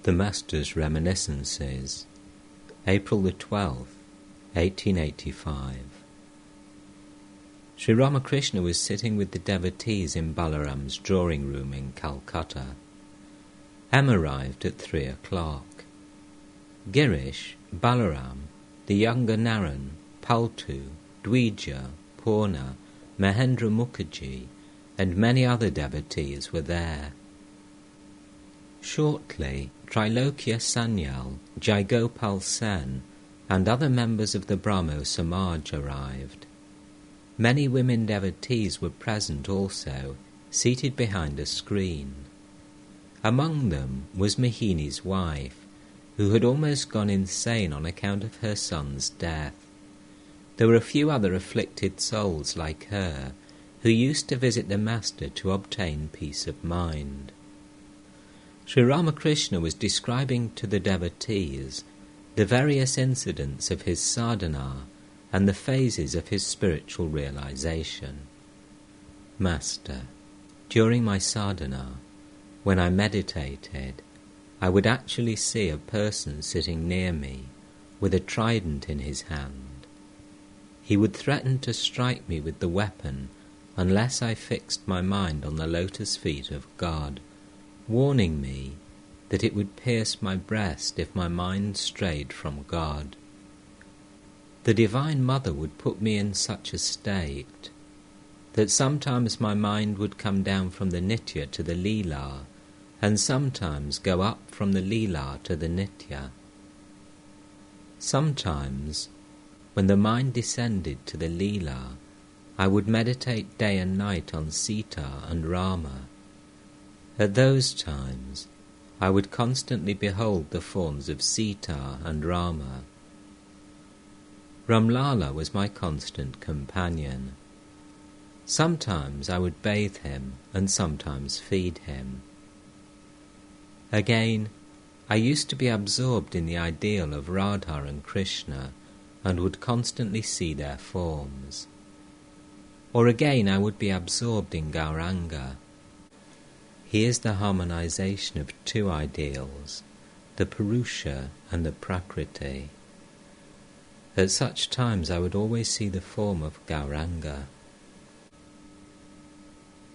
The Master's Reminiscences, April the 12th, 1885. Sri Ramakrishna was sitting with the devotees in Balaram's drawing room in Calcutta. M arrived at 3 o'clock. Girish, Balaram, the younger Naran, Paltu, Dwija, Purna, Mahendra Mukherjee, and many other devotees were there. Shortly, Trilokya Sanyal, Jaigopal Sen, and other members of the Brahmo Samaj arrived. Many women devotees were present also, seated behind a screen. Among them was Mohini's wife, who had almost gone insane on account of her son's death. There were a few other afflicted souls like her, who used to visit the Master to obtain peace of mind. Sri Ramakrishna was describing to the devotees the various incidents of his sadhana and the phases of his spiritual realization. Master, during my sadhana, when I meditated, I would actually see a person sitting near me with a trident in his hand. He would threaten to strike me with the weapon unless I fixed my mind on the lotus feet of God, warning me that it would pierce my breast if my mind strayed from God. The Divine Mother would put me in such a state that sometimes my mind would come down from the Nitya to the Leela, and sometimes go up from the Leela to the Nitya. Sometimes, when the mind descended to the Leela, I would meditate day and night on Sita and Rama. At those times, I would constantly behold the forms of Sita and Rama. Ramlala was my constant companion. Sometimes I would bathe him and sometimes feed him. Again, I used to be absorbed in the ideal of Radha and Krishna and would constantly see their forms. Or again I would be absorbed in Gauranga. He is the harmonization of two ideals, the Purusha and the Prakriti. At such times I would always see the form of Gauranga.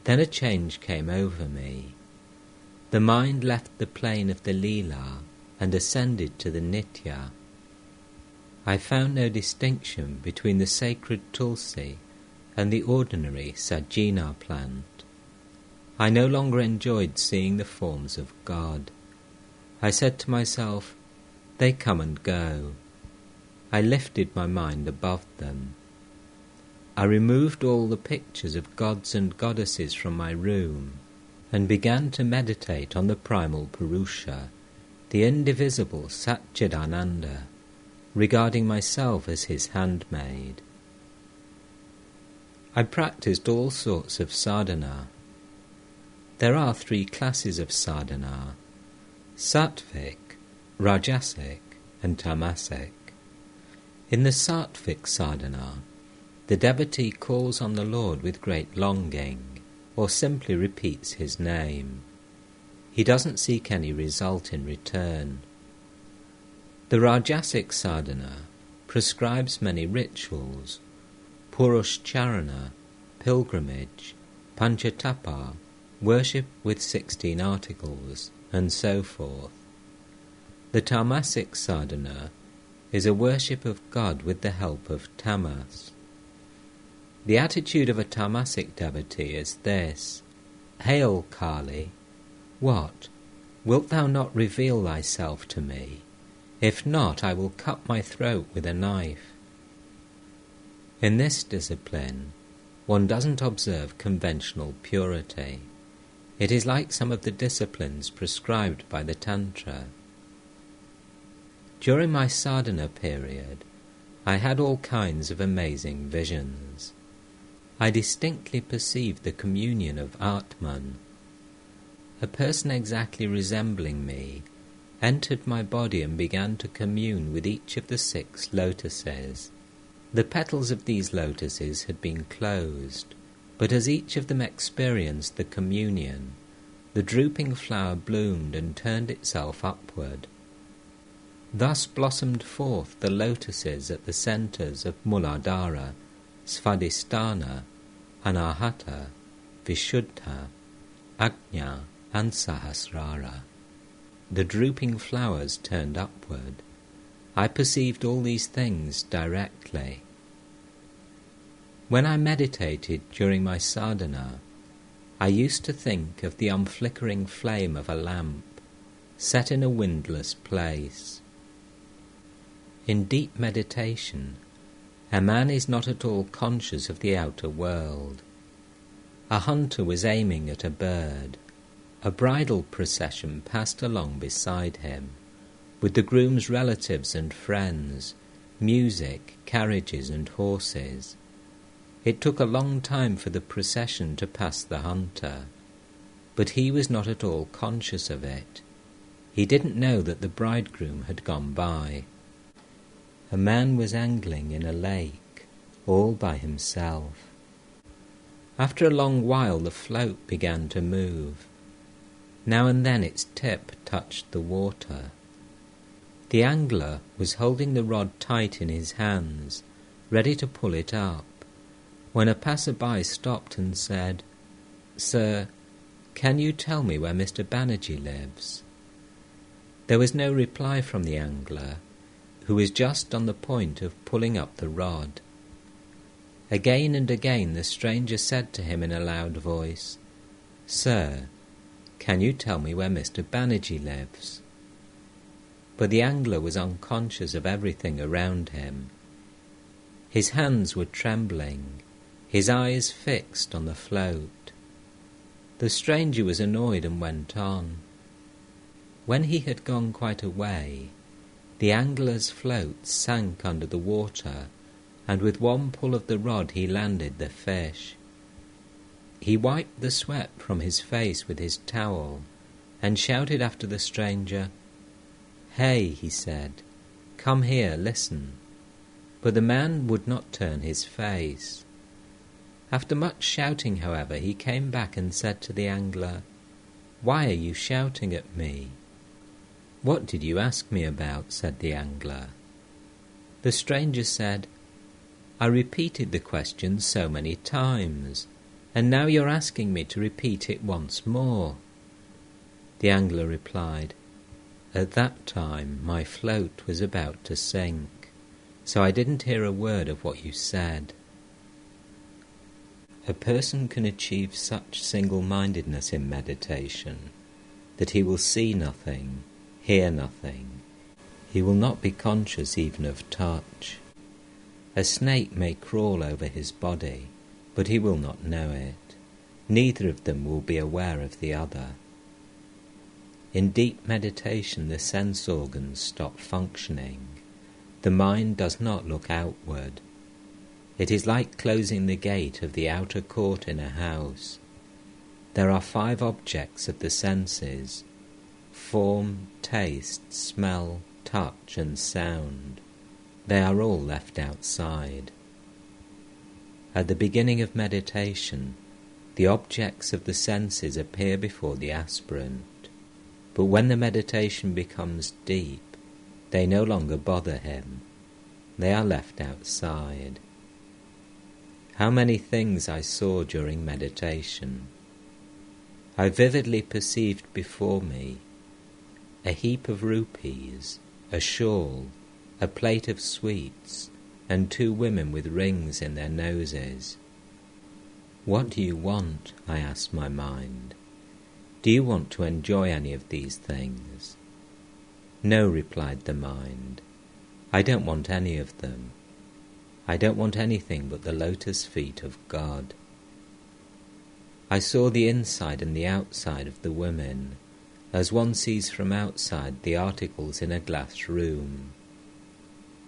Then a change came over me. The mind left the plane of the Leela and ascended to the Nitya. I found no distinction between the sacred Tulsi and the ordinary Sajina plant. I no longer enjoyed seeing the forms of God. I said to myself, they come and go. I lifted my mind above them. I removed all the pictures of gods and goddesses from my room and began to meditate on the primal Purusha, the indivisible Satchidananda, regarding myself as his handmaid. I practiced all sorts of sadhana. There are 3 classes of sadhana: sattvic, rajasic, and tamasic. In the sattvic sadhana, the devotee calls on the Lord with great longing, or simply repeats his name. He doesn't seek any result in return. The rajasic sadhana prescribes many rituals: purushcharana, pilgrimage, panchatapa, worship with 16 articles, and so forth. The tamasic sadhana is a worship of God with the help of tamas. The attitude of a tamasic devotee is this: Hail, Kali! What? Wilt thou not reveal thyself to me? If not, I will cut my throat with a knife. In this discipline, one doesn't observe conventional purity. It is like some of the disciplines prescribed by the Tantra. During my sadhana period, I had all kinds of amazing visions. I distinctly perceived the communion of Atman. A person exactly resembling me entered my body and began to commune with each of the 6 lotuses. The petals of these lotuses had been closed, but as each of them experienced the communion, the drooping flower bloomed and turned itself upward. Thus blossomed forth the lotuses at the centres of Muladhara, Svadhisthana, Anahata, Vishuddha, Ajna and Sahasrara. The drooping flowers turned upward. I perceived all these things directly. When I meditated during my sadhana, I used to think of the unflickering flame of a lamp set in a windless place. In deep meditation, a man is not at all conscious of the outer world. A hunter was aiming at a bird. A bridal procession passed along beside him, with the groom's relatives and friends, music, carriages and horses. It took a long time for the procession to pass the hunter, but he was not at all conscious of it. He didn't know that the bridegroom had gone by. A man was angling in a lake, all by himself. After a long while the float began to move. Now and then its tip touched the water. The angler was holding the rod tight in his hands, ready to pull it up, when a passer-by stopped and said, "Sir, can you tell me where Mr. Banerjee lives?" There was no reply from the angler, who was just on the point of pulling up the rod. Again and again the stranger said to him in a loud voice, "Sir, can you tell me where Mr. Banerjee lives?" But the angler was unconscious of everything around him. His hands were trembling, his eyes fixed on the float. The stranger was annoyed and went on. When he had gone quite a way, the angler's float sank under the water, and with one pull of the rod he landed the fish. He wiped the sweat from his face with his towel, and shouted after the stranger, "Hey," he said, "come here, listen." But the man would not turn his face. After much shouting, however, he came back and said to the angler, "Why are you shouting at me?" "What did you ask me about?" said the angler. The stranger said, "I repeated the question so many times, and now you're asking me to repeat it once more." The angler replied, "At that time my float was about to sink, so I didn't hear a word of what you said." A person can achieve such single-mindedness in meditation that he will see nothing, hear nothing. He will not be conscious even of touch. A snake may crawl over his body, but he will not know it. Neither of them will be aware of the other. In deep meditation the sense organs stop functioning. The mind does not look outward. It is like closing the gate of the outer court in a house. There are 5 objects of the senses: form, taste, smell, touch and sound. They are all left outside. At the beginning of meditation, the objects of the senses appear before the aspirant, but when the meditation becomes deep, they no longer bother him. They are left outside. How many things I saw during meditation! I vividly perceived before me a heap of rupees, a shawl, a plate of sweets, and 2 women with rings in their noses. "What do you want?" I asked my mind. "Do you want to enjoy any of these things?" "No," replied the mind. "I don't want any of them. I don't want anything but the lotus feet of God." I saw the inside and the outside of the women, as one sees from outside the articles in a glass room.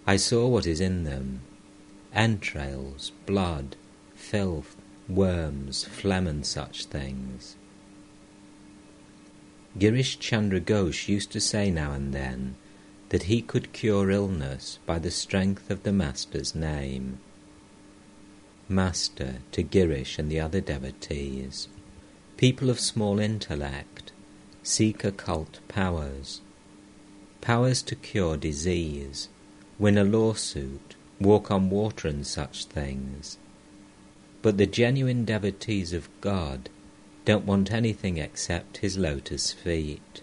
I saw what is in them: entrails, blood, filth, worms, phlegm and such things. Girish Chandra Ghosh used to say now and then that he could cure illness by the strength of the Master's name. Master to Girish and the other devotees. People of small intellect seek occult powers, powers to cure disease, win a lawsuit, walk on water and such things. But the genuine devotees of God don't want anything except his lotus feet.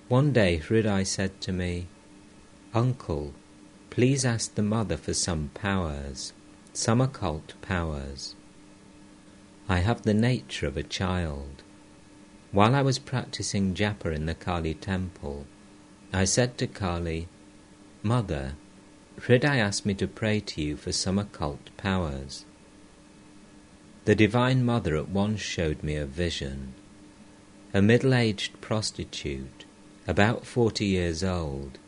One day Hridai said to me, "Uncle, please ask the mother for some powers, some occult powers." I have the nature of a child. While I was practicing japa in the Kali temple, I said to Kali, "Mother, Hridai asked me to pray to you for some occult powers." The Divine Mother at once showed me a vision. A middle-aged prostitute, about 40 years old,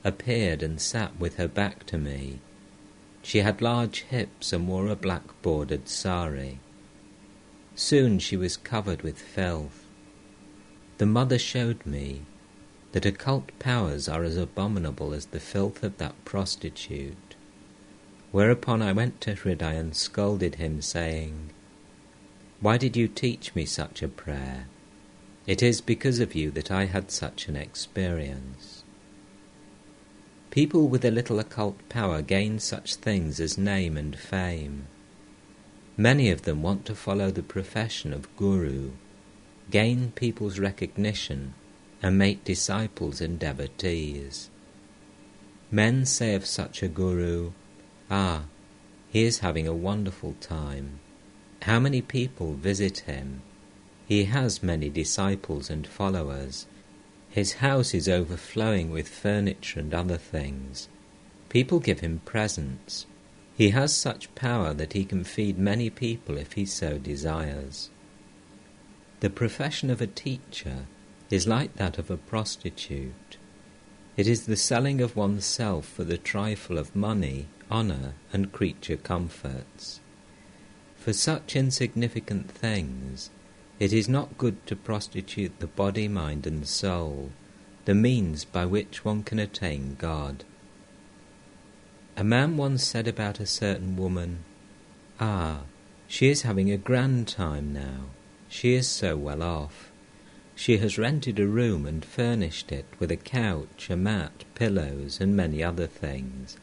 appeared and sat with her back to me. She had large hips and wore a black bordered sari. Soon she was covered with filth. The mother showed me that occult powers are as abominable as the filth of that prostitute, whereupon I went to Hridai and scolded him, saying, "Why did you teach me such a prayer? It is because of you that I had such an experience." People with a little occult power gain such things as name and fame. Many of them want to follow the profession of guru, gain people's recognition, and make disciples and devotees. Men say of such a guru, "Ah, he is having a wonderful time. How many people visit him? He has many disciples and followers. His house is overflowing with furniture and other things. People give him presents. He has such power that he can feed many people if he so desires." The profession of a teacher is like that of a prostitute. It is the selling of oneself for the trifle of money, honour, and creature comforts. For such insignificant things, it is not good to prostitute the body, mind, and soul, the means by which one can attain God. A man once said about a certain woman, "Ah, she is having a grand time now. She is so well off. She has rented a room and furnished it with a couch, a mat, pillows, and many other things.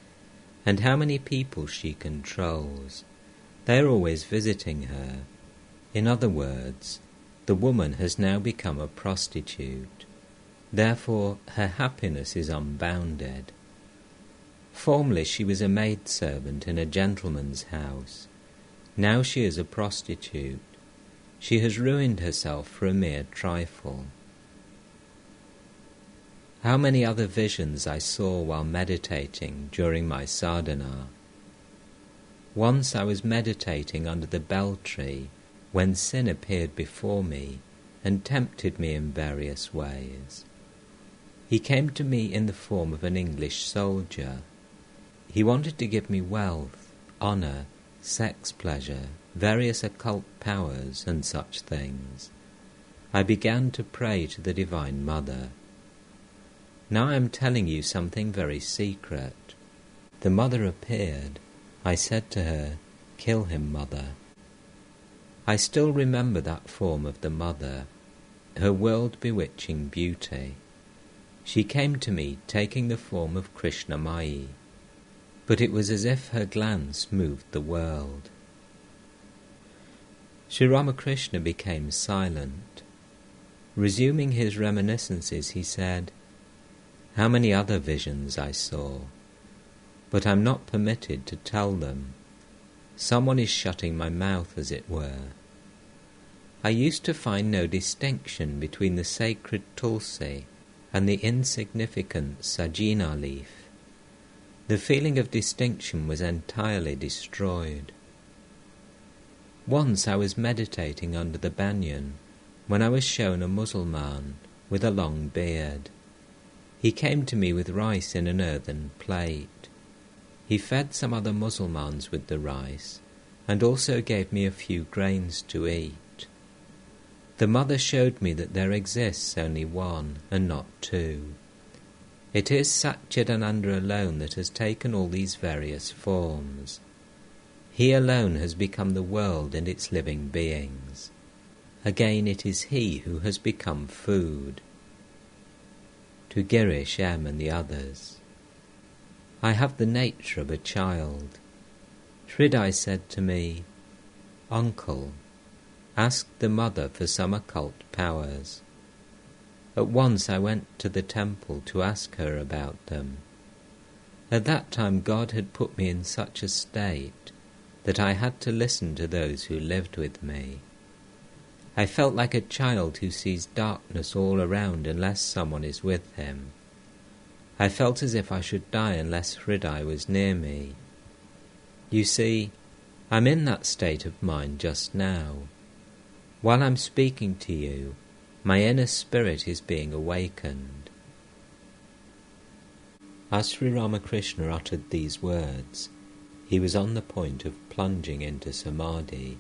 And how many people she controls. They are always visiting her. In other words, the woman has now become a prostitute. Therefore, her happiness is unbounded. Formerly she was a maidservant in a gentleman's house. Now she is a prostitute. She has ruined herself for a mere trifle." How many other visions I saw while meditating during my sadhana. Once I was meditating under the bell tree when sin appeared before me and tempted me in various ways. He came to me in the form of an English soldier. He wanted to give me wealth, honour, sex pleasure, various occult powers, and such things. I began to pray to the Divine Mother. Now I am telling you something very secret. The mother appeared. I said to her, "Kill him, mother." I still remember that form of the mother, her world-bewitching beauty. She came to me taking the form of Krishnamai, but it was as if her glance moved the world. Sri Ramakrishna became silent. Resuming his reminiscences, he said, "How many other visions I saw, but I'm not permitted to tell them. Someone is shutting my mouth, as it were. I used to find no distinction between the sacred tulsi and the insignificant sajina leaf. The feeling of distinction was entirely destroyed. Once I was meditating under the banyan when I was shown a Mussulman with a long beard. He came to me with rice in an earthen plate. He fed some other Mussulmans with the rice and also gave me a few grains to eat. The mother showed me that there exists only one and not two. It is Satchidananda alone that has taken all these various forms. He alone has become the world and its living beings. Again it is he who has become food. To Girish, M and the others. I have the nature of a child. Hridai said to me, "Uncle, ask the mother for some occult powers." At once I went to the temple to ask her about them. At that time God had put me in such a state that I had to listen to those who lived with me. I felt like a child who sees darkness all around unless someone is with him. I felt as if I should die unless Hridai was near me. You see, I'm in that state of mind just now. While I'm speaking to you, my inner spirit is being awakened. As Sri Ramakrishna uttered these words, he was on the point of plunging into samadhi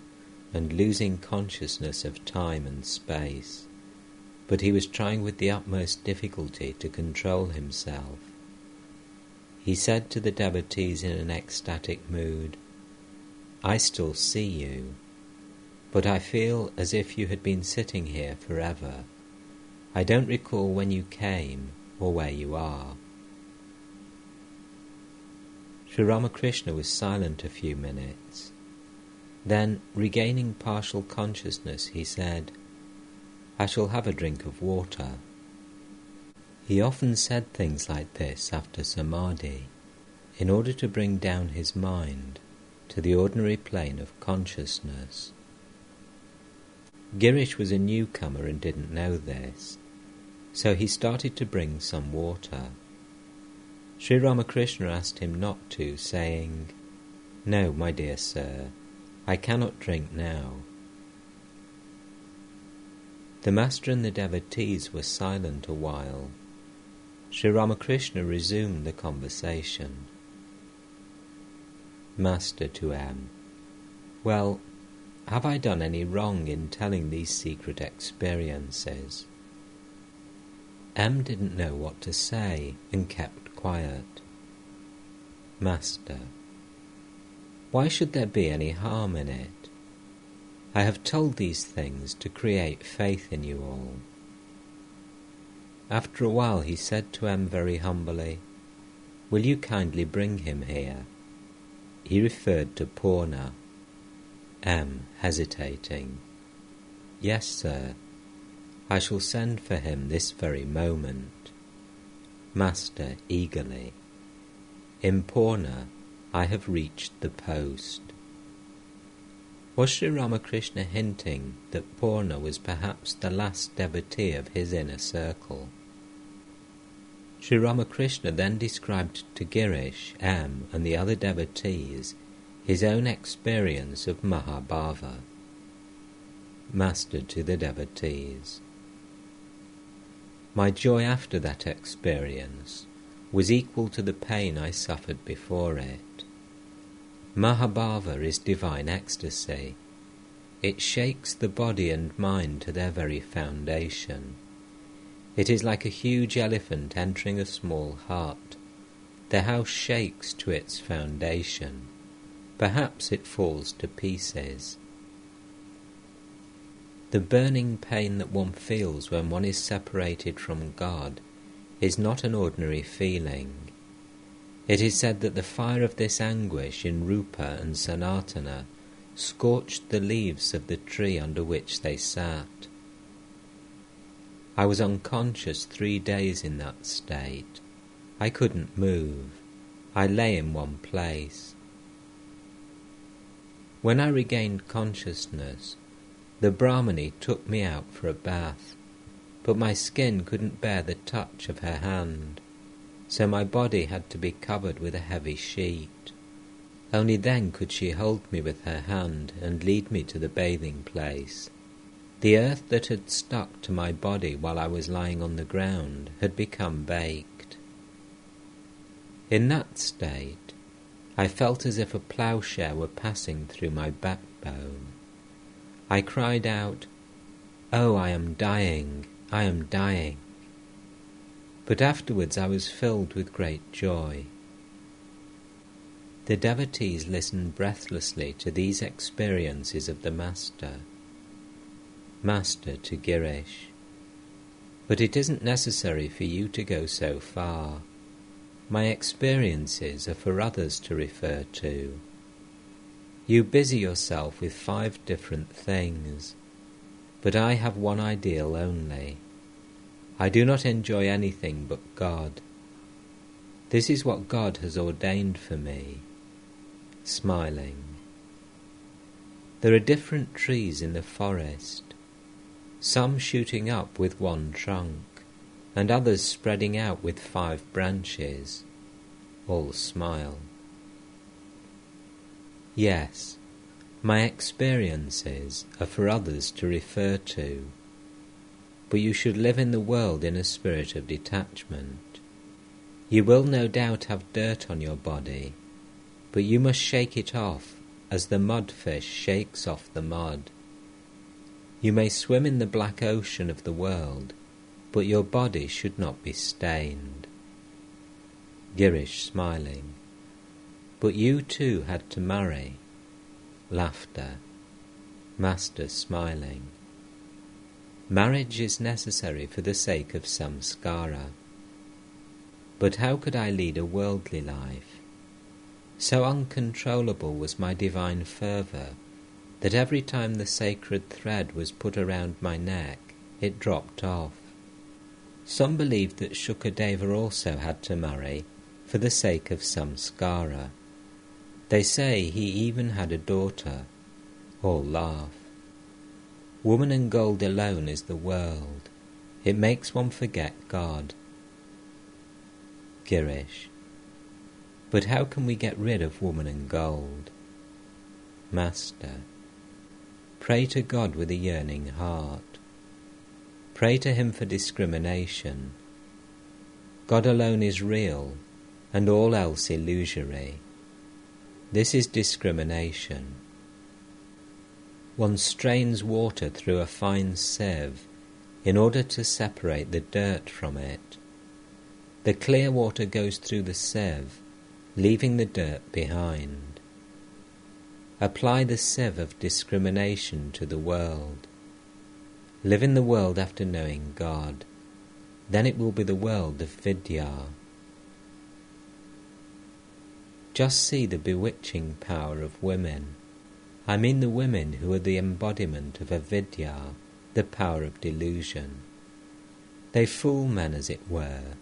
and losing consciousness of time and space, but he was trying with the utmost difficulty to control himself. He said to the devotees in an ecstatic mood, "I still see you, but I feel as if you had been sitting here forever. I don't recall when you came or where you are." Sri Ramakrishna was silent a few minutes. Then, regaining partial consciousness, he said, "I shall have a drink of water." He often said things like this after samadhi, in order to bring down his mind to the ordinary plane of consciousness. Girish was a newcomer and didn't know this, so he started to bring some water. Sri Ramakrishna asked him not to, saying, "No, my dear sir, I cannot drink now." The master and the devotees were silent a while. Sri Ramakrishna resumed the conversation. Master to M. "Well, have I done any wrong in telling these secret experiences?" M didn't know what to say and kept quiet. Master: "Why should there be any harm in it? I have told these things to create faith in you all." After a while he said to M very humbly, "Will you kindly bring him here?" He referred to Purna. M, hesitating: "Yes, sir. I shall send for him this very moment." Master eagerly: "In Purna I have reached the post." Was Sri Ramakrishna hinting that Purna was perhaps the last devotee of his inner circle? Sri Ramakrishna then described to Girish, M and the other devotees his own experience of mahabhava. Master to the devotees: "My joy after that experience was equal to the pain I suffered before it. Mahabhava is divine ecstasy. It shakes the body and mind to their very foundation. It is like a huge elephant entering a small hut. The house shakes to its foundation. Perhaps it falls to pieces. The burning pain that one feels when one is separated from God is not an ordinary feeling. It is said that the fire of this anguish in Rupa and Sanatana scorched the leaves of the tree under which they sat. I was unconscious 3 days in that state. I couldn't move. I lay in one place. When I regained consciousness, the Brahmani took me out for a bath, but my skin couldn't bear the touch of her hand, so my body had to be covered with a heavy sheet. Only then could she hold me with her hand and lead me to the bathing place. The earth that had stuck to my body while I was lying on the ground had become baked. In that state, I felt as if a ploughshare were passing through my backbone. I cried out, "Oh, I am dying, I am dying." But afterwards I was filled with great joy. The devotees listened breathlessly to these experiences of the Master. Master to Girish: but it isn't necessary for you to go so far. My experiences are for others to refer to. You busy yourself with 5 different things, but I have one ideal only. I do not enjoy anything but God. This is what God has ordained for me. Smiling. There are different trees in the forest, some shooting up with 1 trunk, and others spreading out with 5 branches. All smile. Yes, my experiences are for others to refer to, but you should live in the world in a spirit of detachment. You will no doubt have dirt on your body, but you must shake it off as the mudfish shakes off the mud. You may swim in the black ocean of the world, but your body should not be stained. Girish smiling. But you too had to marry. Laughter. Master smiling. Marriage is necessary for the sake of samskara. But how could I lead a worldly life? So uncontrollable was my divine fervour that every time the sacred thread was put around my neck, it dropped off. Some believed that Shukadeva also had to marry for the sake of samskara. They say he even had a daughter. All laugh. Woman and gold alone is the world. It makes one forget God. Girish: but how can we get rid of woman and gold? Master: pray to God with a yearning heart. Pray to him for discrimination. God alone is real, and all else illusory. This is discrimination. One strains water through a fine sieve in order to separate the dirt from it. The clear water goes through the sieve, leaving the dirt behind. Apply the sieve of discrimination to the world. Live in the world after knowing God. Then it will be the world of vidya. Just see the bewitching power of women. I mean the women who are the embodiment of avidya, the power of delusion. They fool men, as it were.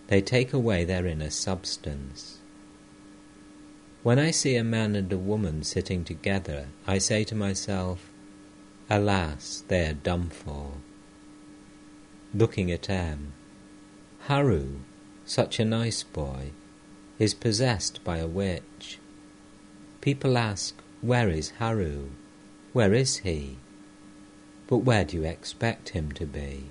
They take away their inner substance. When I see a man and a woman sitting together, I say to myself, alas, they are done for. Looking at M. Haru, such a nice boy, is possessed by a witch. People ask, where is Haru? Where is he? But where do you expect him to be?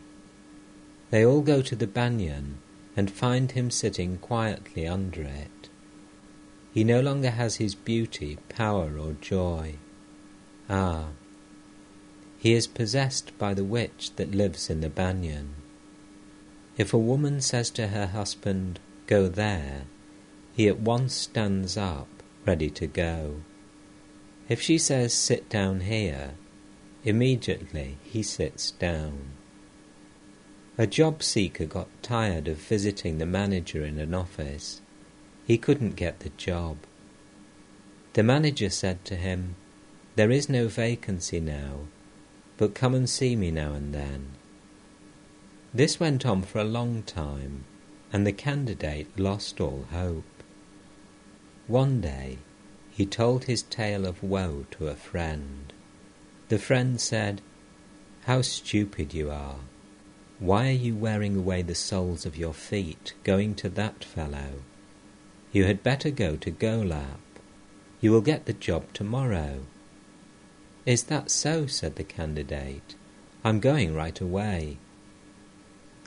They all go to the banyan and find him sitting quietly under it. He no longer has his beauty, power or joy. Ah, he is possessed by the witch that lives in the banyan. If a woman says to her husband, go there, he at once stands up, ready to go. If she says, sit down here, immediately he sits down. A job seeker got tired of visiting the manager in an office. He couldn't get the job. The manager said to him, there is no vacancy now, but come and see me now and then. This went on for a long time, and the candidate lost all hope. One day, he told his tale of woe to a friend. The friend said, how stupid you are. Why are you wearing away the soles of your feet going to that fellow? You had better go to Golap. You will get the job tomorrow. Is that so? Said the candidate. I'm going right away.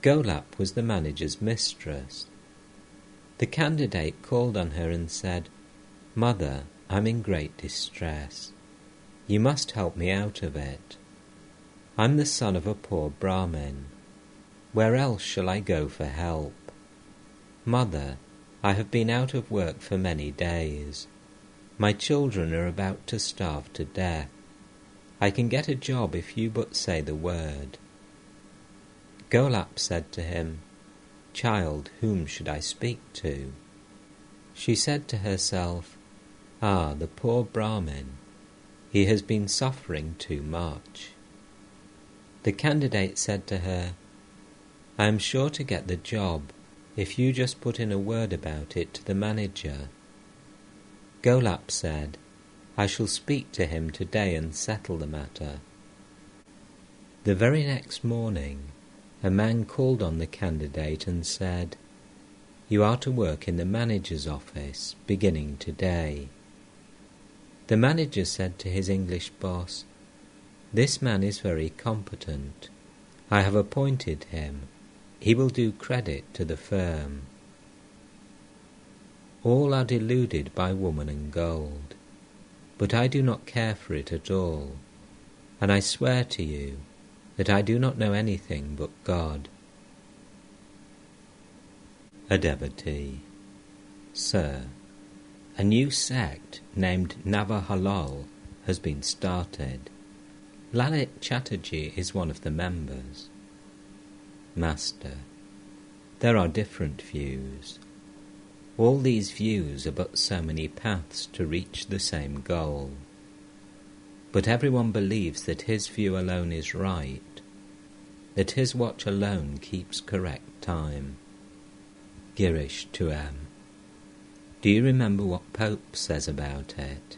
Golap was the manager's mistress. The candidate called on her and said, Mother, I'm in great distress. You must help me out of it. I'm the son of a poor Brahmin. Where else shall I go for help? Mother, I have been out of work for many days. My children are about to starve to death. I can get a job if you but say the word. Golap said to him, Child, whom should I speak to? She said to herself, Ah, the poor Brahmin. He has been suffering too much. The candidate said to her, I am sure to get the job if you just put in a word about it to the manager. Golap said, I shall speak to him today and settle the matter. The very next morning, a man called on the candidate and said, You are to work in the manager's office, beginning today. The manager said to his English boss, This man is very competent. I have appointed him. He will do credit to the firm. All are deluded by woman and gold, but I do not care for it at all, and I swear to you that I do not know anything but God. A devotee. Sir, a new sect named Navahalal has been started. Lalit Chatterjee is one of the members. Master, there are different views. All these views are but so many paths to reach the same goal. But everyone believes that his view alone is right, that his watch alone keeps correct time. Girish 2M. Do you remember what Pope says about it?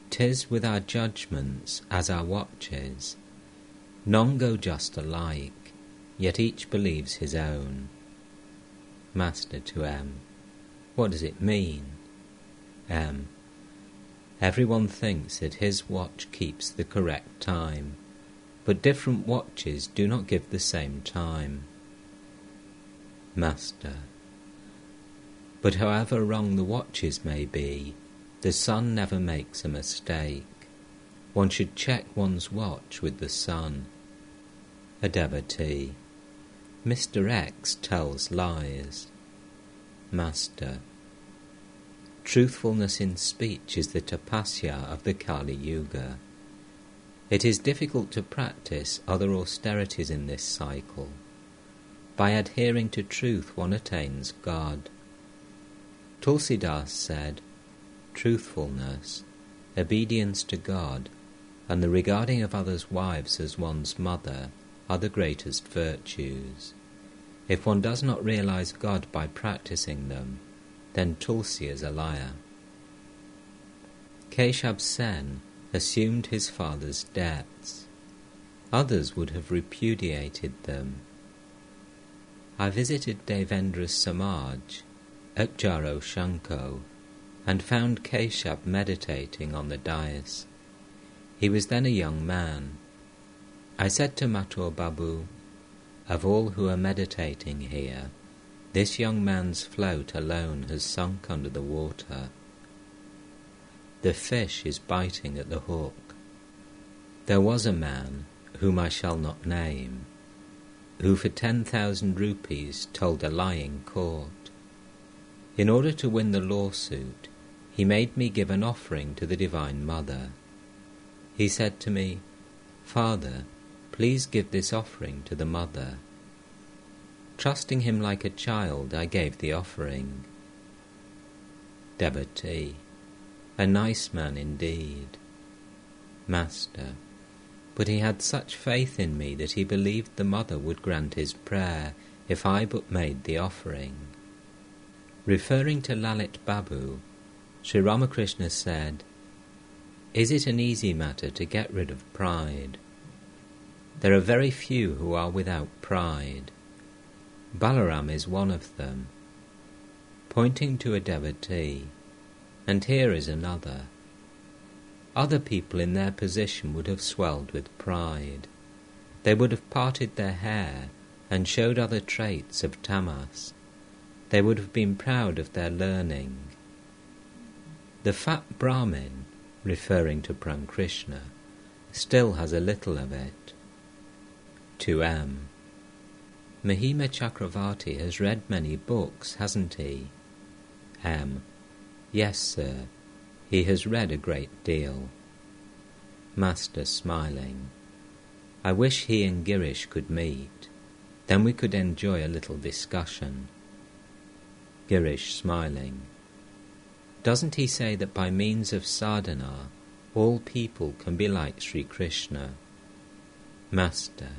'Tis with our judgments as our watches. None go just alike, yet each believes his own. Master 2M. What does it mean? M. Everyone thinks that his watch keeps the correct time, but different watches do not give the same time. Master. But however wrong the watches may be, the sun never makes a mistake. One should check one's watch with the sun. A devotee. Mr. X tells lies. Master. Truthfulness in speech is the tapasya of the Kali Yuga. It is difficult to practice other austerities in this cycle. By adhering to truth one attains God. Tulsidas said, Truthfulness, obedience to God, and the regarding of others' wives as one's mother are the greatest virtues. If one does not realize God by practicing them, then Tulsi is a liar. Keshav Sen assumed his father's debts. Others would have repudiated them. I visited Devendra's Samaj at Jaro Shanko and found Keshav meditating on the dais. He was then a young man. I said to Mathur Babu, of all who are meditating here, this young man's float alone has sunk under the water. The fish is biting at the hook. There was a man, whom I shall not name, who for 10,000 rupees told a lie in court. In order to win the lawsuit, he made me give an offering to the Divine Mother. He said to me, Father, please give this offering to the Mother. Trusting him like a child, I gave the offering. Devotee. A nice man indeed. Master. But he had such faith in me that he believed the Mother would grant his prayer if I but made the offering. Referring to Lalit Babu, Sri Ramakrishna said, Is it an easy matter to get rid of pride? There are very few who are without pride. Balaram is one of them. Pointing to a devotee, and here is another. Other people in their position would have swelled with pride. They would have parted their hair and showed other traits of tamas. They would have been proud of their learning. The fat Brahmin, referring to Ramakrishna, still has a little of it. 2M. Mahima Chakravarti has read many books, hasn't he? M. Yes, sir. He has read a great deal. Master smiling. I wish he and Girish could meet. Then we could enjoy a little discussion. Girish smiling. Doesn't he say that by means of sadhana, all people can be like Sri Krishna? Master.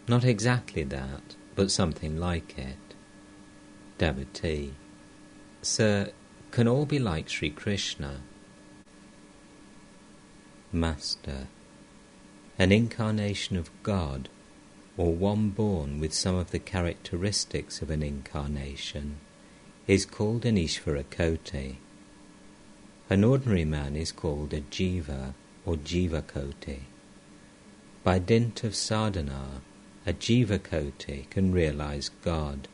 Not exactly that, but something like it. Devotee. Sir, can all be like Sri Krishna? Master. An incarnation of God, or one born with some of the characteristics of an incarnation, is called an Ishvara-koti. An ordinary man is called a jiva or jiva-koti. By dint of sadhana, a jiva-koti can realize God,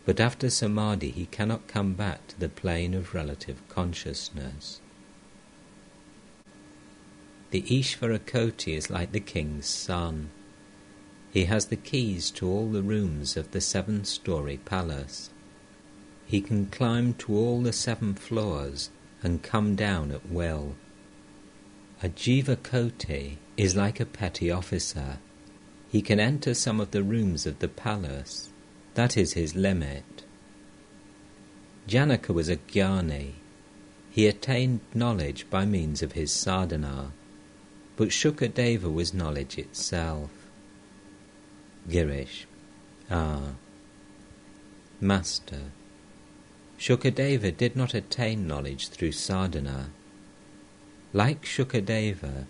but after samadhi he cannot come back to the plane of relative consciousness. The Ishvara-koti is like the king's son. He has the keys to all the rooms of the 7-story palace. He can climb to all the 7 floors and come down at will. A jiva-koti is like a petty officer. He can enter some of the rooms of the palace. That is his limit. Janaka was a jnani. He attained knowledge by means of his sadhana, but Shukadeva was knowledge itself. Girish. Master. Shukadeva did not attain knowledge through sadhana. Like Shukadeva,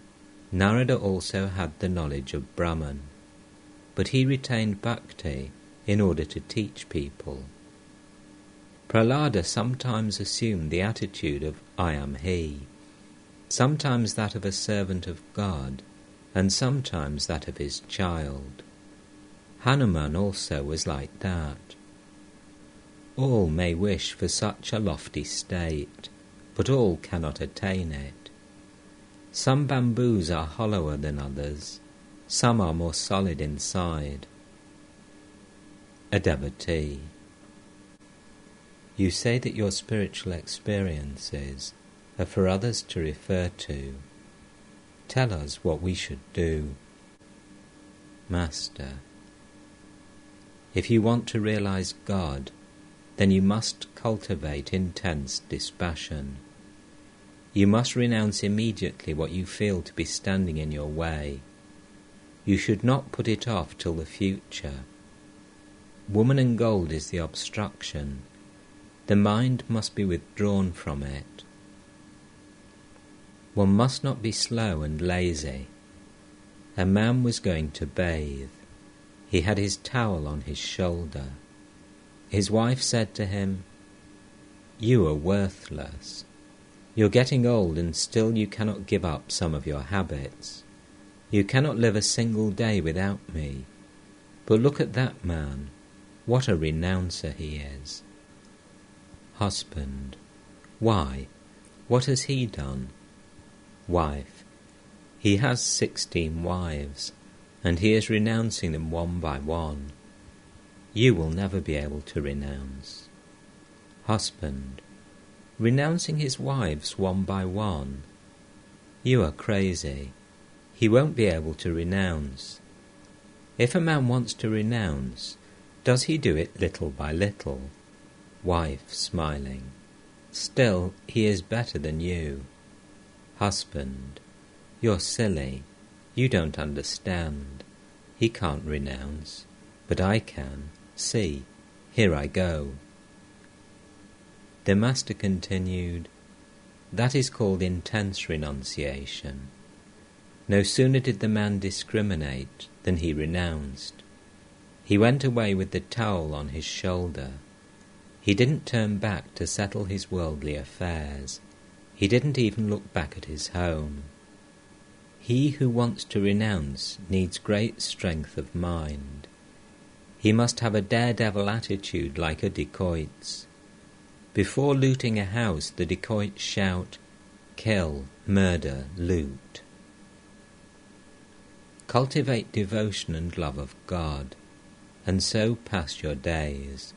Narada also had the knowledge of Brahman, but he retained bhakti in order to teach people. Prahlada sometimes assumed the attitude of I am he, sometimes that of a servant of God, and sometimes that of his child. Hanuman also was like that. All may wish for such a lofty state, but all cannot attain it. Some bamboos are hollower than others, some are more solid inside. A devotee. You say that your spiritual experiences are for others to refer to. Tell us what we should do. Master. If you want to realize God, then you must cultivate intense dispassion. You must renounce immediately what you feel to be standing in your way. You should not put it off till the future. Woman and gold is the obstruction. The mind must be withdrawn from it. One must not be slow and lazy. A man was going to bathe. He had his towel on his shoulder. His wife said to him, "You are worthless. You're getting old and still you cannot give up some of your habits. You cannot live a single day without me. But look at that man. What a renouncer he is." Husband. Why? What has he done? Wife. He has 16 wives, and he is renouncing them one by one. You will never be able to renounce. Husband. Renouncing his wives one by one? You are crazy. He won't be able to renounce. If a man wants to renounce, does he do it little by little? Wife smiling. Still, he is better than you. Husband. You're silly. You don't understand. He can't renounce, but I can. See, here I go. The Master continued, that is called intense renunciation. No sooner did the man discriminate than he renounced. He went away with the towel on his shoulder. He didn't turn back to settle his worldly affairs. He didn't even look back at his home. He who wants to renounce needs great strength of mind. He must have a daredevil attitude like a dacoit's. Before looting a house, the dacoits shout, "Kill, murder, loot." Cultivate devotion and love of God, and so pass your days.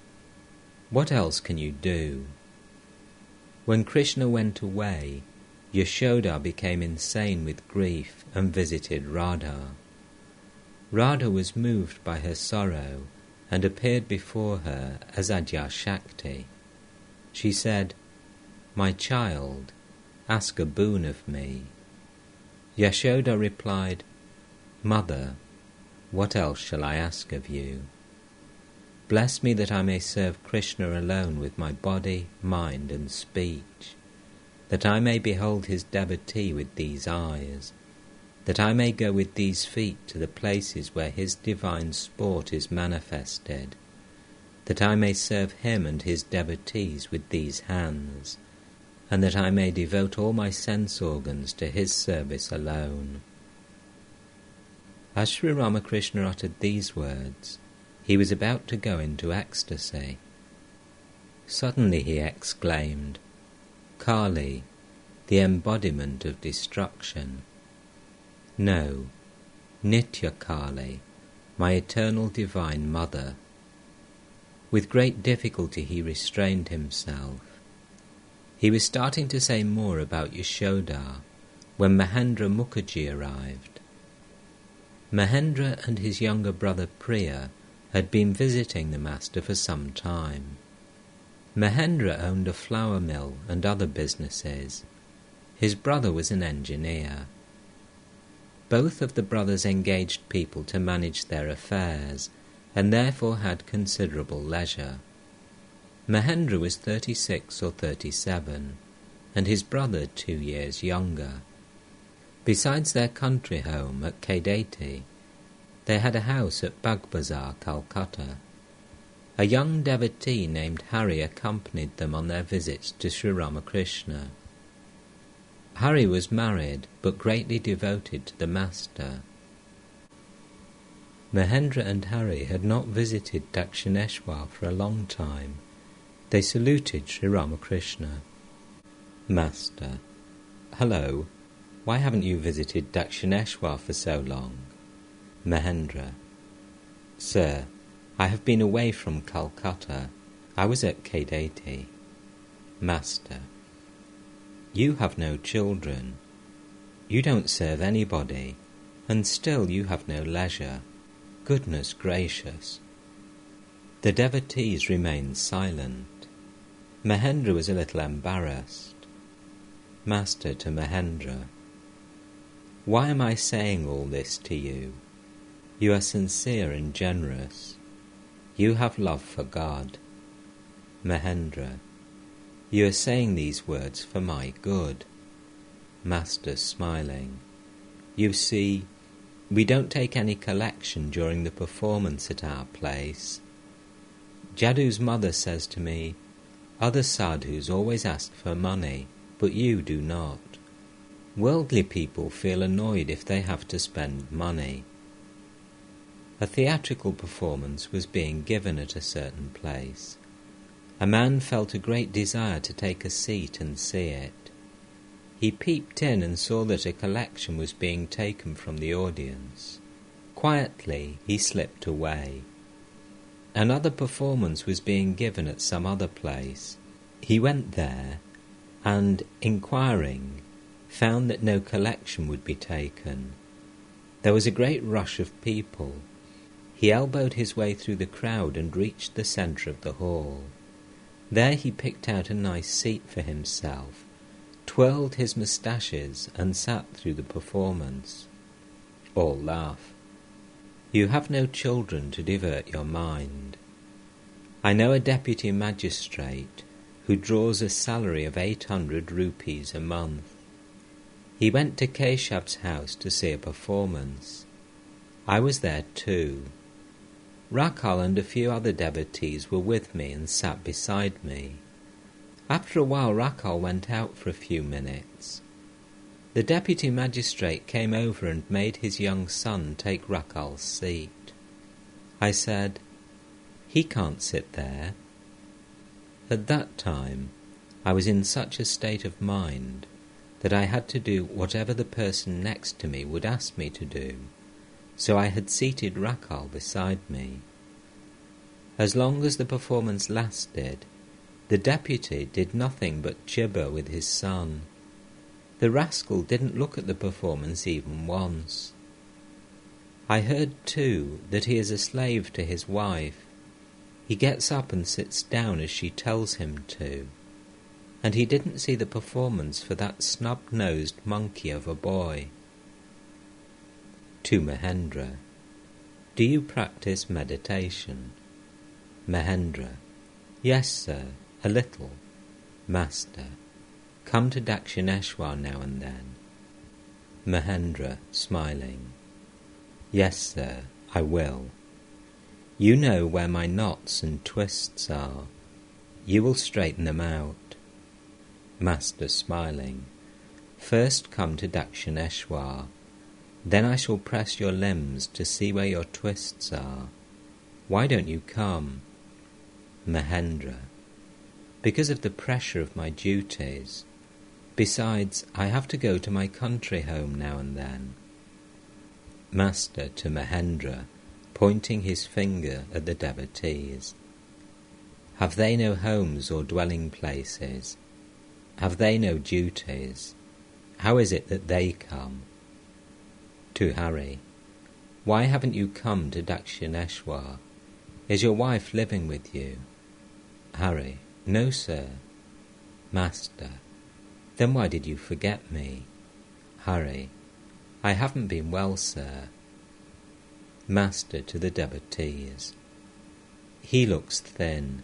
What else can you do? When Krishna went away, Yashoda became insane with grief and visited Radha. Radha was moved by her sorrow and appeared before her as Adyashakti. She said, "My child, ask a boon of me." Yashoda replied, "Mother, what else shall I ask of you? Bless me that I may serve Krishna alone with my body, mind and speech, that I may behold his devotee with these eyes, that I may go with these feet to the places where his divine sport is manifested, that I may serve him and his devotees with these hands, and that I may devote all my sense organs to his service alone." As Sri Ramakrishna uttered these words, he was about to go into ecstasy. Suddenly he exclaimed, "Kali, the embodiment of destruction." No, Nitya Kali, my eternal divine mother. With great difficulty he restrained himself. He was starting to say more about Yashoda when Mahendra Mukherjee arrived. Mahendra and his younger brother Priya had been visiting the master for some time. Mahendra owned a flour mill and other businesses. His brother was an engineer. Both of the brothers engaged people to manage their affairs and therefore had considerable leisure. Mahendra was 36 or 37, and his brother 2 years younger. Besides their country home at Kedati, they had a house at Bagbazar, Calcutta. A young devotee named Hari accompanied them on their visits to Sri Ramakrishna. Hari was married but greatly devoted to the master. Mahendra and Hari had not visited Dakshineshwar for a long time. They saluted Sri Ramakrishna. "Master, hello, why haven't you visited Dakshineshwar for so long?" Mahendra: "Sir, I have been away from Calcutta. I was at Kedati." Master: "You have no children. You don't serve anybody, and still you have no leisure. Goodness gracious." The devotees remained silent. Mahendra was a little embarrassed. Master to Mahendra: "Why am I saying all this to you? You are sincere and generous. You have love for God." Mahendra: "You are saying these words for my good." Master smiling: "You see, we don't take any collection during the performance at our place. Jadu's mother says to me, 'Other sadhus always ask for money, but you do not. Worldly people feel annoyed if they have to spend money.' A theatrical performance was being given at a certain place. A man felt a great desire to take a seat and see it. He peeped in and saw that a collection was being taken from the audience. Quietly he slipped away. Another performance was being given at some other place. He went there and, inquiring, found that no collection would be taken. There was a great rush of people. He elbowed his way through the crowd and reached the centre of the hall. There he picked out a nice seat for himself, twirled his moustaches and sat through the performance. All laugh. You have no children to divert your mind. I know a deputy magistrate who draws a salary of 800 rupees a month. He went to Keshav's house to see a performance. I was there too. Rakhal and a few other devotees were with me and sat beside me. After a while Rakhal went out for a few minutes. The deputy magistrate came over and made his young son take Rakhal's seat. I said, "He can't sit there." At that time I was in such a state of mind that I had to do whatever the person next to me would ask me to do, so I had seated Rakhal beside me. As long as the performance lasted, the deputy did nothing but gibber with his son. The rascal didn't look at the performance even once. I heard, too, that he is a slave to his wife. He gets up and sits down as she tells him to. And he didn't see the performance for that snub-nosed monkey of a boy. To Mahendra: do you practice meditation? Mahendra: yes, sir, a little. Master: come to Dakshineshwar now and then. Mahendra, smiling: yes, sir, I will. You know where my knots and twists are. You will straighten them out. Master, smiling: first come to Dakshineshwar, then I shall press your limbs to see where your twists are. Why don't you come? Mahendra: because of the pressure of my duties. Besides, I have to go to my country home now and then. Master, to Mahendra, pointing his finger at the devotees: have they no homes or dwelling places? Have they no duties? How is it that they come? To Hari: why haven't you come to Dakshineshwar? Is your wife living with you? Hari: no, sir. Master: then why did you forget me? Hari: I haven't been well, sir. Master, to the devotees: he looks thin.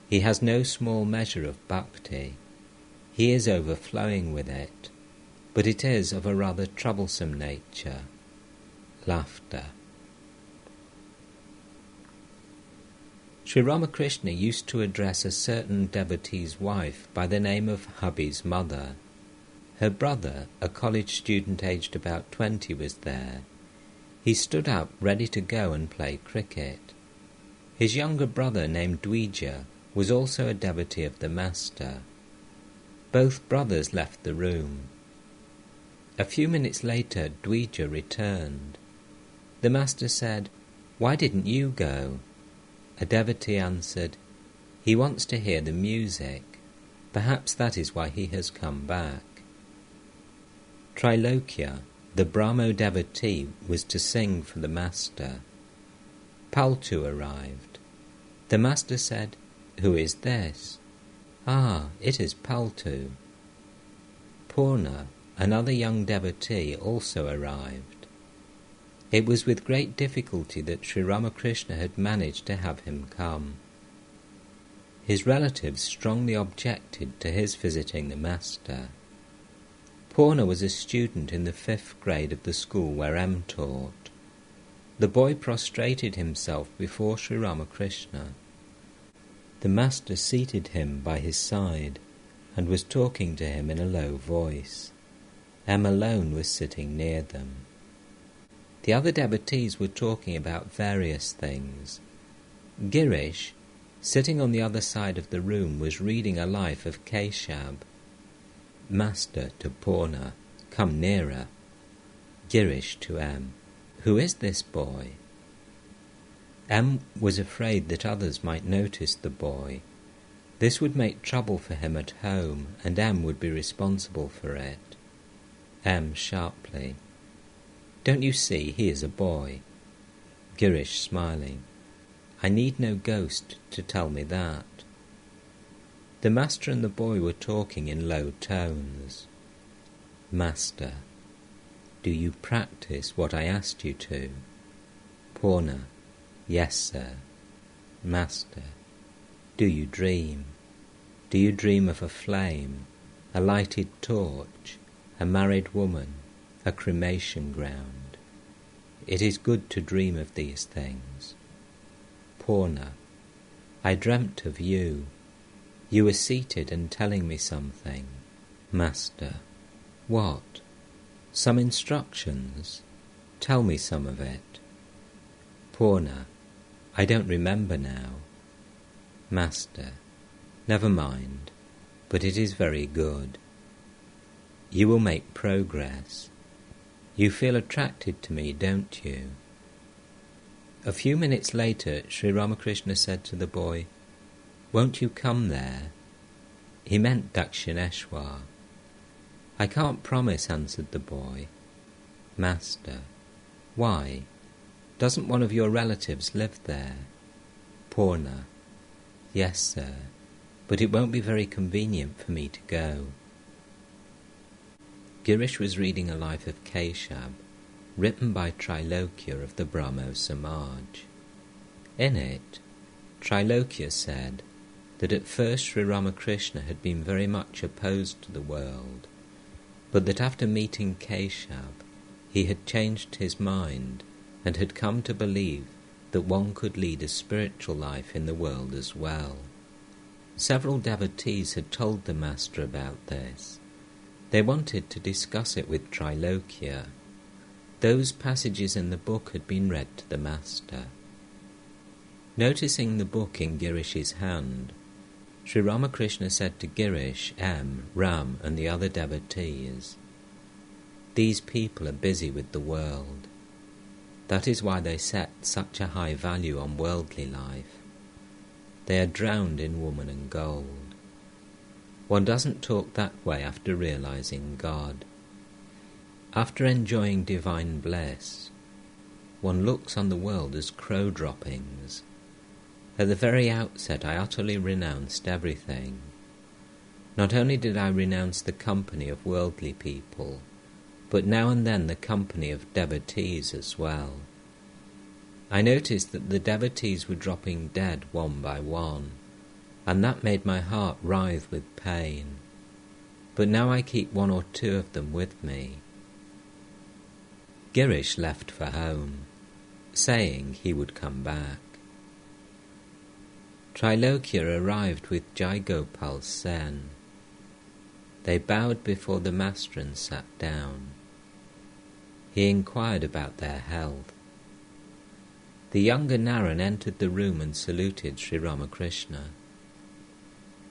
He has no small measure of bhakti. He is overflowing with it, but it is of a rather troublesome nature. Laughter. Sri Ramakrishna used to address a certain devotee's wife by the name of hubby's mother. Her brother, a college student aged about 20, was there. He stood up ready to go and play cricket. His younger brother, named Dvija, was also a devotee of the Master. Both brothers left the room. A few minutes later, Dvija returned. The Master said, "Why didn't you go?" A devotee answered, "He wants to hear the music. Perhaps that is why he has come back." Trilokya, the Brahmo devotee, was to sing for the Master. Paltu arrived. The Master said, "Who is this?" "Ah, it is Paltu." Purna, another young devotee, also arrived. It was with great difficulty that Sri Ramakrishna had managed to have him come. His relatives strongly objected to his visiting the Master. Purna was a student in the 5th grade of the school where M taught. The boy prostrated himself before Sri Ramakrishna. The Master seated him by his side and was talking to him in a low voice. M alone was sitting near them. The other devotees were talking about various things. Girish, sitting on the other side of the room, was reading a life of Keshab. Master, to Purna: "Come nearer." Girish, to M: "Who is this boy?" M was afraid that others might notice the boy. This would make trouble for him at home, and M would be responsible for it. M sharply: "Don't you see he is a boy?" Girish, smiling: "I need no ghost to tell me that." The Master and the boy were talking in low tones. Master: "Do you practice what I asked you to?" Purna: "Yes, sir." Master: "Do you dream? Do you dream of a flame, a lighted torch, a married woman, a cremation ground? It is good to dream of these things." Purna: "I dreamt of you. You were seated and telling me something." Master: "What? Some instructions? Tell me some of it." Purna: "I don't remember now." Master: "Never mind, but it is very good. You will make progress. You feel attracted to me, don't you?" A few minutes later, Sri Ramakrishna said to the boy, "Won't you come there?" He meant Dakshineshwar. "I can't promise," answered the boy. Master: "Why? Doesn't one of your relatives live there?" Purna: "Yes, sir, but it won't be very convenient for me to go." Girish was reading a life of Keshab, written by Trilokya of the Brahmo Samaj. In it, Trilokya said that at first Sri Ramakrishna had been very much opposed to the world, but that after meeting Keshab, he had changed his mind and had come to believe that one could lead a spiritual life in the world as well. Several devotees had told the Master about this. They wanted to discuss it with Trilokya. Those passages in the book had been read to the Master. Noticing the book in Girish's hand, Sri Ramakrishna said to Girish, Ram and the other devotees, "These people are busy with the world. That is why they set such a high value on worldly life. They are drowned in woman and gold. One doesn't talk that way after realizing God. After enjoying divine bliss, one looks on the world as crow droppings. At the very outset I utterly renounced everything. Not only did I renounce the company of worldly people, but now and then the company of devotees as well. I noticed that the devotees were dropping dead one by one, and that made my heart writhe with pain. But now I keep one or two of them with me." Girish left for home, saying he would come back. Trilokya arrived with Jai-Gopal Sen. They bowed before the Master and sat down. He inquired about their health. The younger Naran entered the room and saluted Sri Ramakrishna.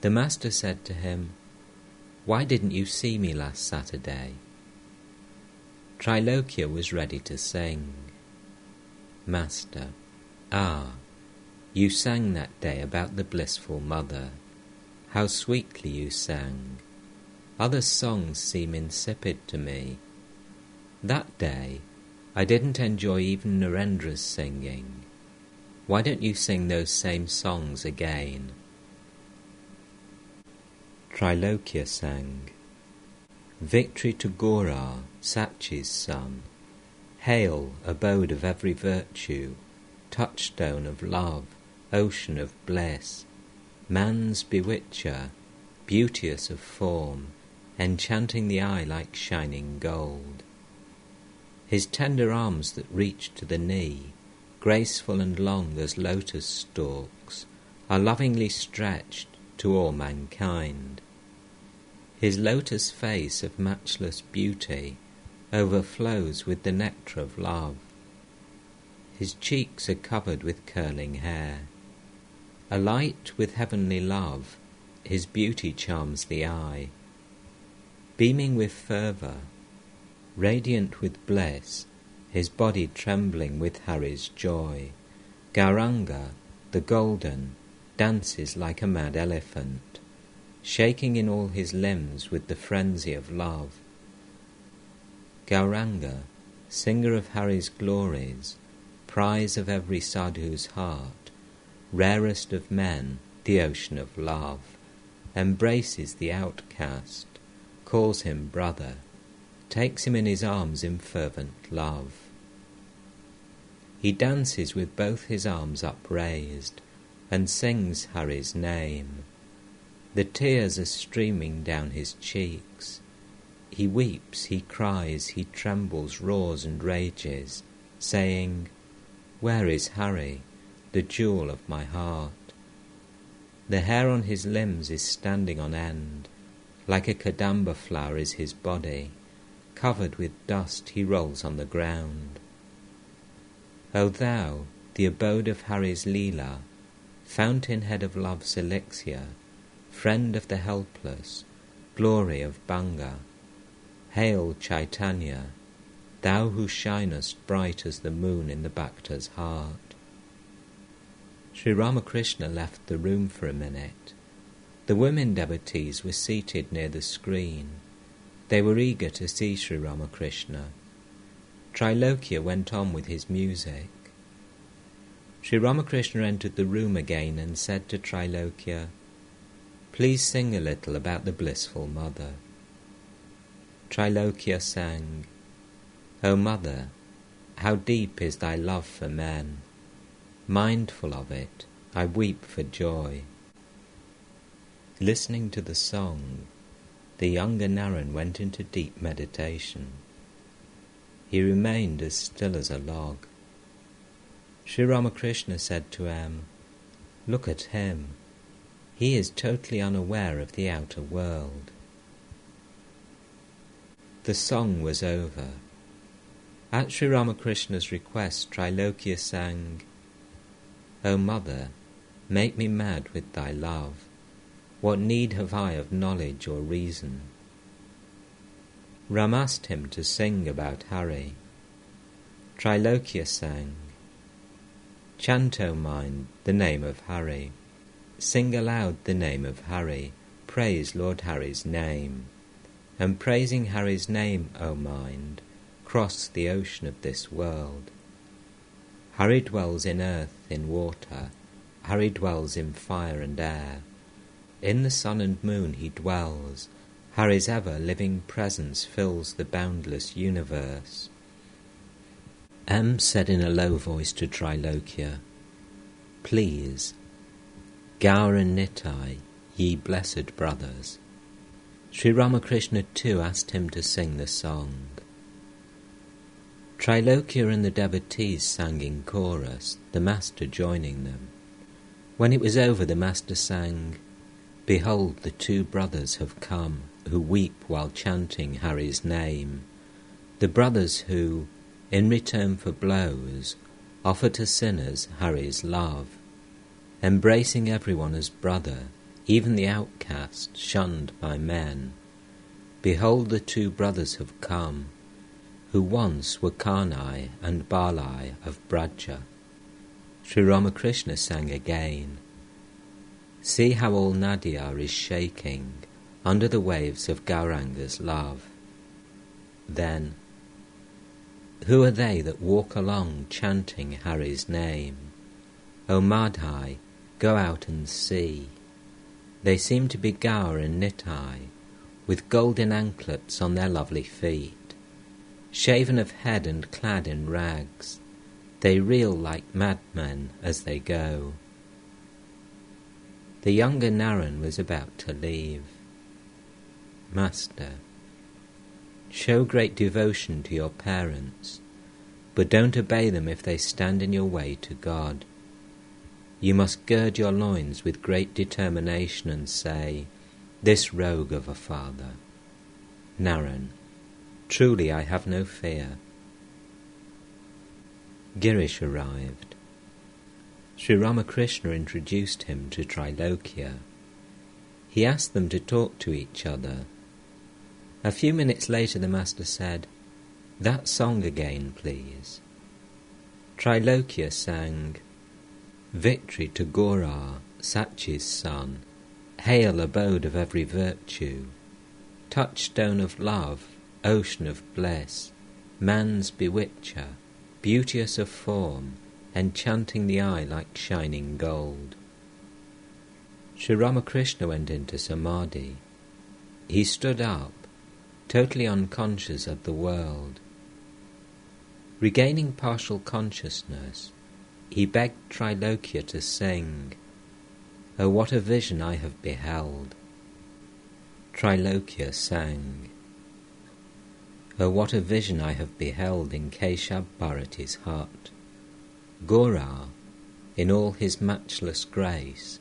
The Master said to him, "Why didn't you see me last Saturday?" Trilokya was ready to sing. Master: You sang that day about the blissful mother. How sweetly you sang. Other songs seem insipid to me. That day I didn't enjoy even Narendra's singing. Why don't you sing those same songs again?" Trilokya sang: "Victory to Gora, Sachi's son. Hail, abode of every virtue, touchstone of love, ocean of bliss, man's bewitcher, beauteous of form, enchanting the eye like shining gold. His tender arms that reach to the knee, graceful and long as lotus stalks, are lovingly stretched to all mankind. His lotus face of matchless beauty overflows with the nectar of love. His cheeks are covered with curling hair. Alight with heavenly love, his beauty charms the eye. Beaming with fervour, radiant with bliss, his body trembling with Hari's joy, Gauranga, the golden, dances like a mad elephant, shaking in all his limbs with the frenzy of love. Gauranga, singer of Hari's glories, prize of every sadhu's heart, rarest of men, the ocean of love, embraces the outcast, calls him brother, takes him in his arms in fervent love. He dances with both his arms upraised, and sings Hari's name. The tears are streaming down his cheeks. He weeps, he cries, he trembles, roars and rages, saying, "Where is Hari, the jewel of my heart?" The hair on his limbs is standing on end. Like a kadamba flower is his body. Covered with dust he rolls on the ground. O thou, the abode of Hari's Leela, fountainhead of love's elixir, friend of the helpless, glory of Banga, hail Chaitanya, thou who shinest bright as the moon in the Bhakta's heart. Sri Ramakrishna left the room for a minute. The women devotees were seated near the screen. They were eager to see Sri Ramakrishna. Trilokya went on with his music. Sri Ramakrishna entered the room again and said to Trilokya, "Please sing a little about the blissful mother." Trilokya sang, "O Mother, how deep is thy love for men! Mindful of it, I weep for joy." Listening to the song, the younger Naren went into deep meditation. He remained as still as a log. Sri Ramakrishna said to him, "Look at him. He is totally unaware of the outer world." The song was over. At Sri Ramakrishna's request, Trilokya sang, "O Mother, make me mad with thy love. What need have I of knowledge or reason?" Ram asked him to sing about Hari. Trilokya sang, "Chant, O mind, the name of Hari. Sing aloud the name of Hari. Praise Lord Hari's name. And praising Hari's name, O mind, cross the ocean of this world. Hari dwells in earth, in water. Hari dwells in fire and air. In the sun and moon he dwells. Hari's ever-living presence fills the boundless universe." M said in a low voice to Trilokya, "Please, Gaur and Nitai, ye blessed brothers." Sri Ramakrishna too asked him to sing the song. Trilokya and the devotees sang in chorus, the master joining them. When it was over, the master sang, "Behold, the two brothers have come, who weep while chanting Hari's name. The brothers who, in return for blows, offer to sinners Hari's love, embracing everyone as brother, even the outcast, shunned by men. Behold, the two brothers have come, who once were Karnai and Balai of Braja." Sri Ramakrishna sang again, "See how all Nadia is shaking under the waves of Gauranga's love." Then, "Who are they that walk along chanting Hari's name? O Madhai, go out and see. They seem to be Gaur and Nitai, with golden anklets on their lovely feet. Shaven of head and clad in rags, they reel like madmen as they go." The younger Naren was about to leave. "Master, show great devotion to your parents, but don't obey them if they stand in your way to God. You must gird your loins with great determination and say, 'This rogue of a father.' Naren, truly I have no fear." Girish arrived. Sri Ramakrishna introduced him to Trilokya. He asked them to talk to each other. A few minutes later the master said, "That song again, please." Trilokya sang, "Victory to Gora, Sachi's son, hail abode of every virtue, touchstone of love, ocean of bliss, man's bewitcher, beauteous of form, enchanting the eye like shining gold." Sri Ramakrishna went into samadhi. He stood up, totally unconscious of the world. Regaining partial consciousness, he begged Trilokya to sing, "Oh, what a vision I have beheld." Trilokya sang, "Oh, what a vision I have beheld in Keshab Bharati's hut. Gora, in all his matchless grace,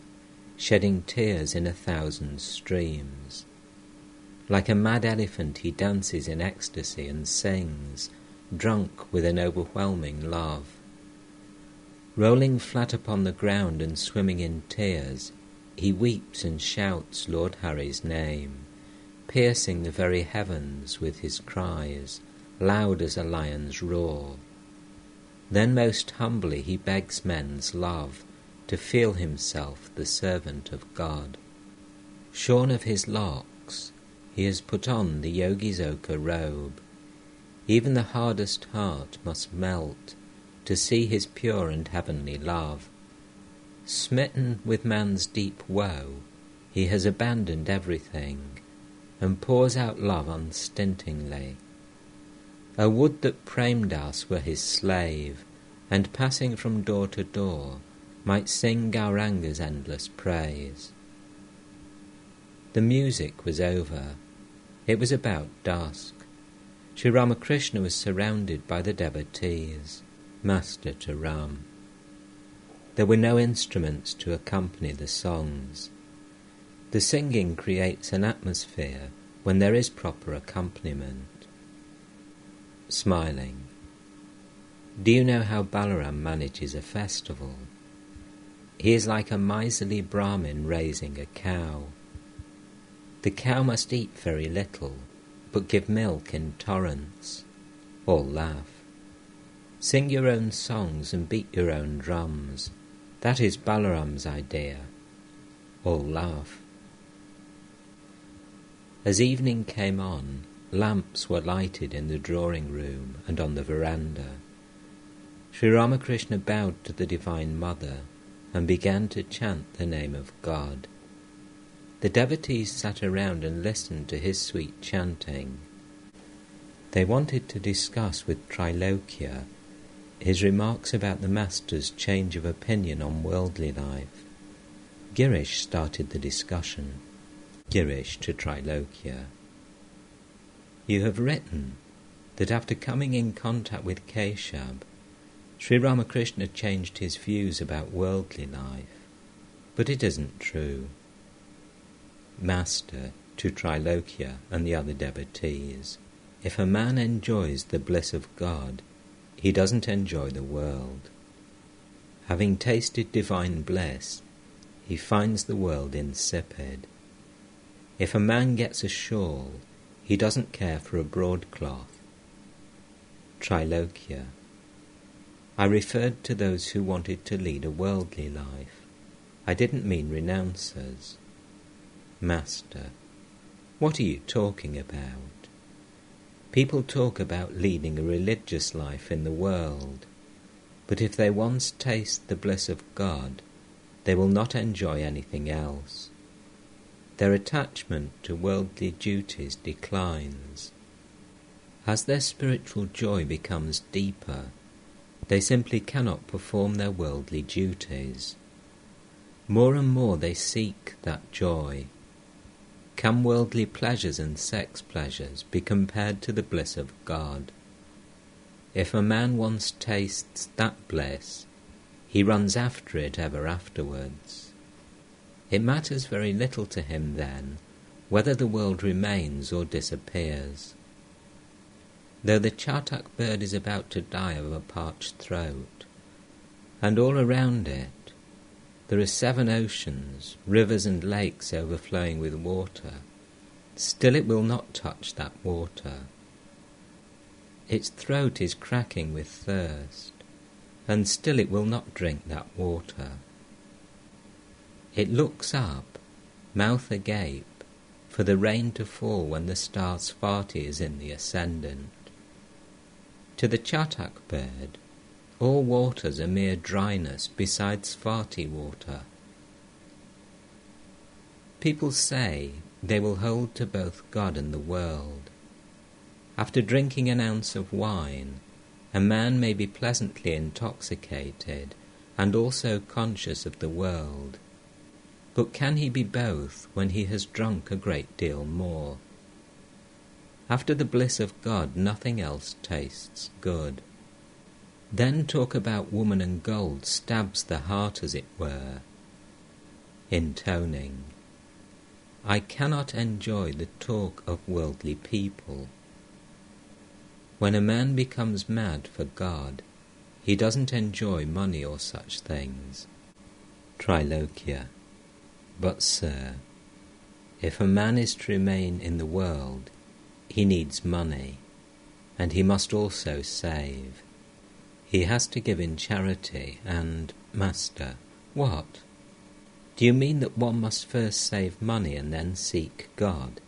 shedding tears in 1,000 streams. Like a mad elephant he dances in ecstasy and sings, drunk with an overwhelming love. Rolling flat upon the ground and swimming in tears, he weeps and shouts Lord Hari's name, piercing the very heavens with his cries, loud as a lion's roar. Then most humbly he begs men's love, to feel himself the servant of God. Shorn of his locks, he has put on the yogi's ochre robe. Even the hardest heart must melt to see his pure and heavenly love. Smitten with man's deep woe, he has abandoned everything and pours out love unstintingly. O would that Premdas were his slave, and passing from door to door might sing Gauranga's endless praise. The music was over. It was about dusk. Sri Ramakrishna was surrounded by the devotees, master to Ram. There were no instruments to accompany the songs. The singing creates an atmosphere when there is proper accompaniment. Smiling. Do you know how Balaram manages a festival? He is like a miserly Brahmin raising a cow. The cow must eat very little, but give milk in torrents. All laugh. Sing your own songs and beat your own drums. That is Balaram's idea. All laugh. As evening came on, lamps were lighted in the drawing room and on the veranda. Sri Ramakrishna bowed to the Divine Mother and began to chant the name of God. The devotees sat around and listened to his sweet chanting. They wanted to discuss with Trilokya his remarks about the Master's change of opinion on worldly life. Girish started the discussion. Girish to Trilokya. You have written that after coming in contact with Keshab, Sri Ramakrishna changed his views about worldly life, but it isn't true. Master to Trilokya and the other devotees. If a man enjoys the bliss of God, he doesn't enjoy the world. Having tasted divine bliss, he finds the world insipid. If a man gets a shawl, he doesn't care for a broadcloth. Trilokya. I referred to those who wanted to lead a worldly life. I didn't mean renouncers. Master. What are you talking about? People talk about leading a religious life in the world, but if they once taste the bliss of God, they will not enjoy anything else. Their attachment to worldly duties declines. As their spiritual joy becomes deeper, they simply cannot perform their worldly duties. More and more they seek that joy. Can worldly pleasures and sex pleasures be compared to the bliss of God? If a man once tastes that bliss, he runs after it ever afterwards. It matters very little to him then whether the world remains or disappears. Though the chatak bird is about to die of a parched throat, and all around it there are 7 oceans, rivers and lakes overflowing with water, still it will not touch that water. Its throat is cracking with thirst, and still it will not drink that water. It looks up, mouth agape, for the rain to fall when the star Svati is in the ascendant. To the chatak bird, all waters are mere dryness beside Svati water. People say they will hold to both God and the world. After drinking an ounce of wine, a man may be pleasantly intoxicated and also conscious of the world. But can he be both when he has drunk a great deal more? After the bliss of God, nothing else tastes good. Then talk about woman and gold stabs the heart, as it were. Intoning. I cannot enjoy the talk of worldly people. When a man becomes mad for God, he doesn't enjoy money or such things. Trilokya. But, sir, if a man is to remain in the world, he needs money, and he must also save. He has to give in charity and, Master, what? Do you mean that one must first save money and then seek God?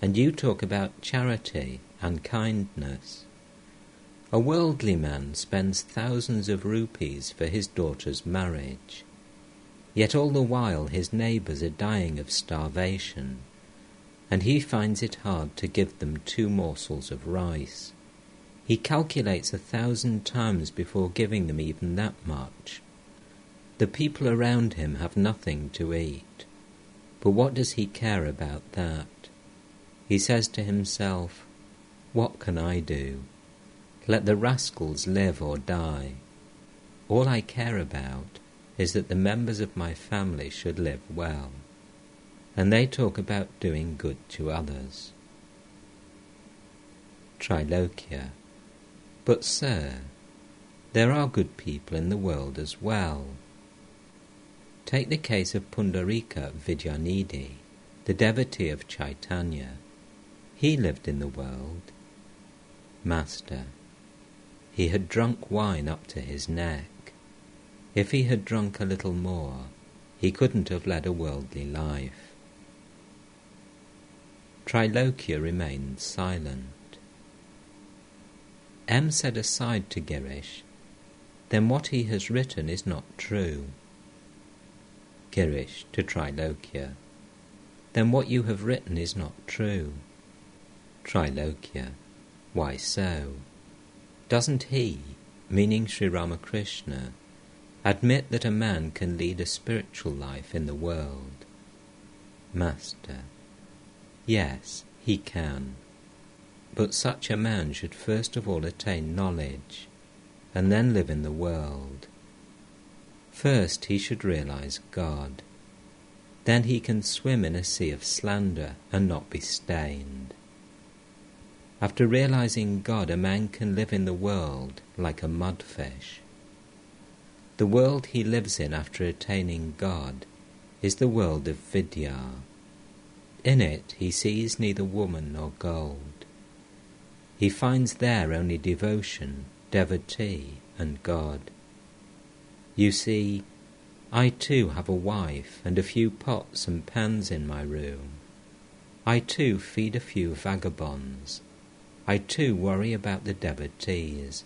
and you talk about charity and kindness. A worldly man spends thousands of rupees for his daughter's marriage, yet all the while his neighbours are dying of starvation, and he finds it hard to give them 2 morsels of rice. He calculates 1,000 times before giving them even that much. The people around him have nothing to eat, but what does he care about that? He says to himself, "What can I do? Let the rascals live or die. All I care about is that the members of my family should live well." And they talk about doing good to others. Trilokya. But sir, there are good people in the world as well. Take the case of Pundarika Vidyanidhi, the devotee of Chaitanya. He lived in the world. Master. He had drunk wine up to his neck. If he had drunk a little more, he couldn't have led a worldly life. Trilokya remained silent. M said aside to Girish, "Then what he has written is not true." Girish to Trilokya, "Then what you have written is not true." Trilokya, "Why so? Doesn't he, meaning Sri Ramakrishna, admit that a man can lead a spiritual life in the world?" Master, "Yes, he can. But such a man should first of all attain knowledge, and then live in the world. First he should realize God. Then he can swim in a sea of slander and not be stained. After realizing God, a man can live in the world like a mudfish. The world he lives in after attaining God is the world of vidya. In it he sees neither woman nor gold. He finds there only devotion, devotee, and God. You see, I too have a wife and a few pots and pans in my room. I too feed a few vagabonds. I too worry about the devotees,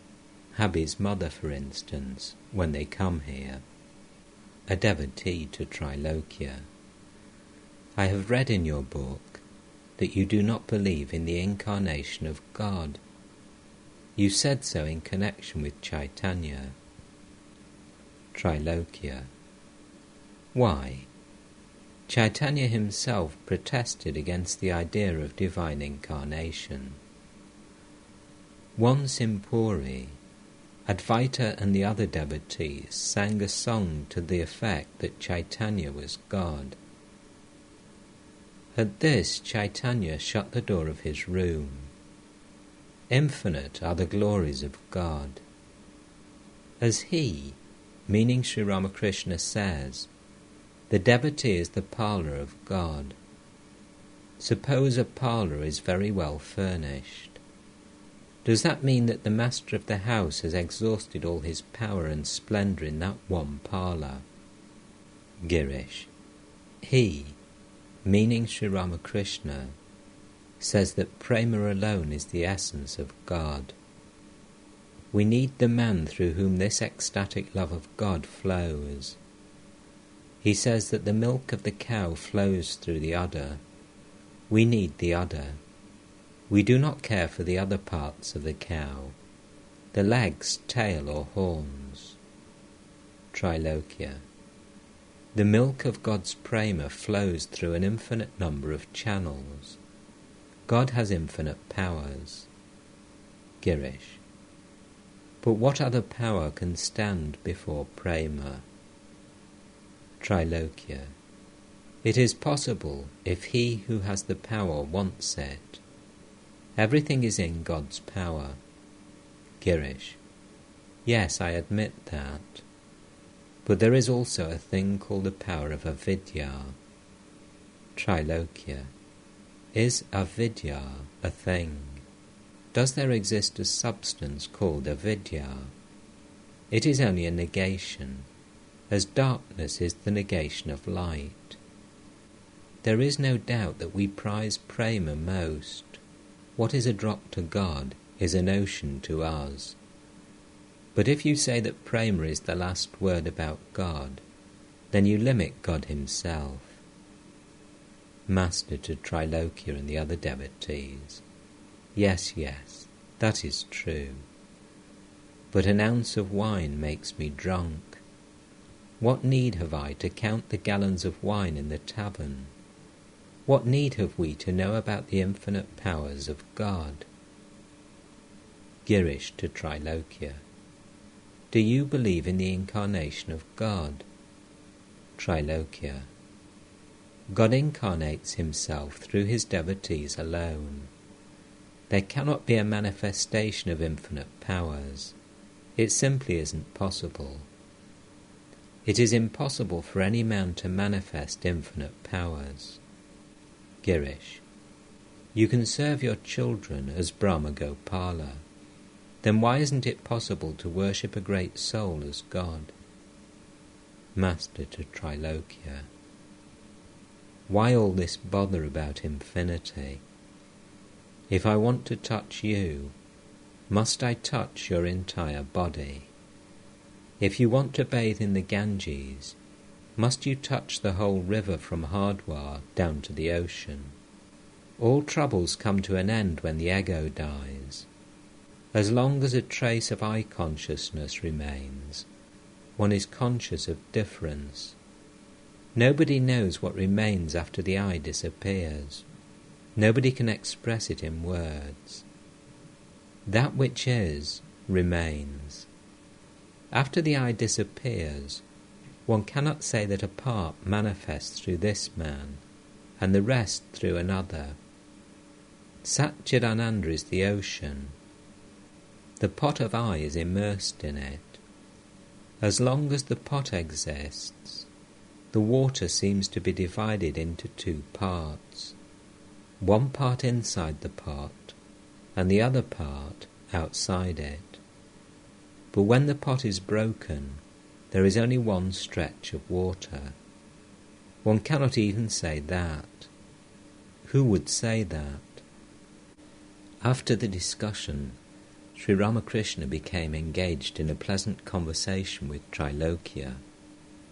Habi's mother for instance, when they come here." A devotee to Trilokya, "I have read in your book that you do not believe in the incarnation of God. You said so in connection with Chaitanya." Trilokya, "Why? Chaitanya himself protested against the idea of divine incarnation. Once in Puri, Advaita and the other devotees sang a song to the effect that Chaitanya was God. At this, Chaitanya shut the door of his room. Infinite are the glories of God. As he, meaning Sri Ramakrishna, says, the devotee is the parlour of God. Suppose a parlour is very well furnished. Does that mean that the master of the house has exhausted all his power and splendour in that one parlour? Girish, he, meaning Sri Ramakrishna, says that prema alone is the essence of God. We need the man through whom this ecstatic love of God flows. He says that the milk of the cow flows through the udder. We need the udder. We do not care for the other parts of the cow, the legs, tail or horns. Trilokya, the milk of God's prema flows through an infinite number of channels. God has infinite powers. Girish, but what other power can stand before prema? Trilokya, it is possible if he who has the power wants it. Everything is in God's power. Girish, yes, I admit that. But there is also a thing called the power of avidya. Trilokya, is avidya a thing? Does there exist a substance called avidya? It is only a negation, as darkness is the negation of light. There is no doubt that we prize prema most. What is a drop to God is an ocean to us. But if you say that prema is the last word about God, then you limit God himself. Master to Trilokya and the other devotees. Yes, that is true. But an ounce of wine makes me drunk. What need have I to count the gallons of wine in the tavern? What need have we to know about the infinite powers of God? Girish to Trilokya. Do you believe in the incarnation of God? Trilokya. God incarnates himself through his devotees alone. There cannot be a manifestation of infinite powers. It simply isn't possible. It is impossible for any man to manifest infinite powers. Girish. You can serve your children as Brahma Gopala. Then why isn't it possible to worship a great soul as God? Master to Trilokya. Why all this bother about infinity? If I want to touch you, must I touch your entire body? If you want to bathe in the Ganges, must you touch the whole river from Hardwar down to the ocean? All troubles come to an end when the ego dies. As long as a trace of I consciousness remains, one is conscious of difference. Nobody knows what remains after the I disappears. Nobody can express it in words. That which is, remains. After the I disappears, one cannot say that a part manifests through this man, and the rest through another. Satchidananda is the ocean. The pot of I is immersed in it. As long as the pot exists, the water seems to be divided into two parts. One part inside the pot, and the other part outside it. But when the pot is broken, there is only one stretch of water. One cannot even say that. Who would say that? After the discussion, Sri Ramakrishna became engaged in a pleasant conversation with Trilokya.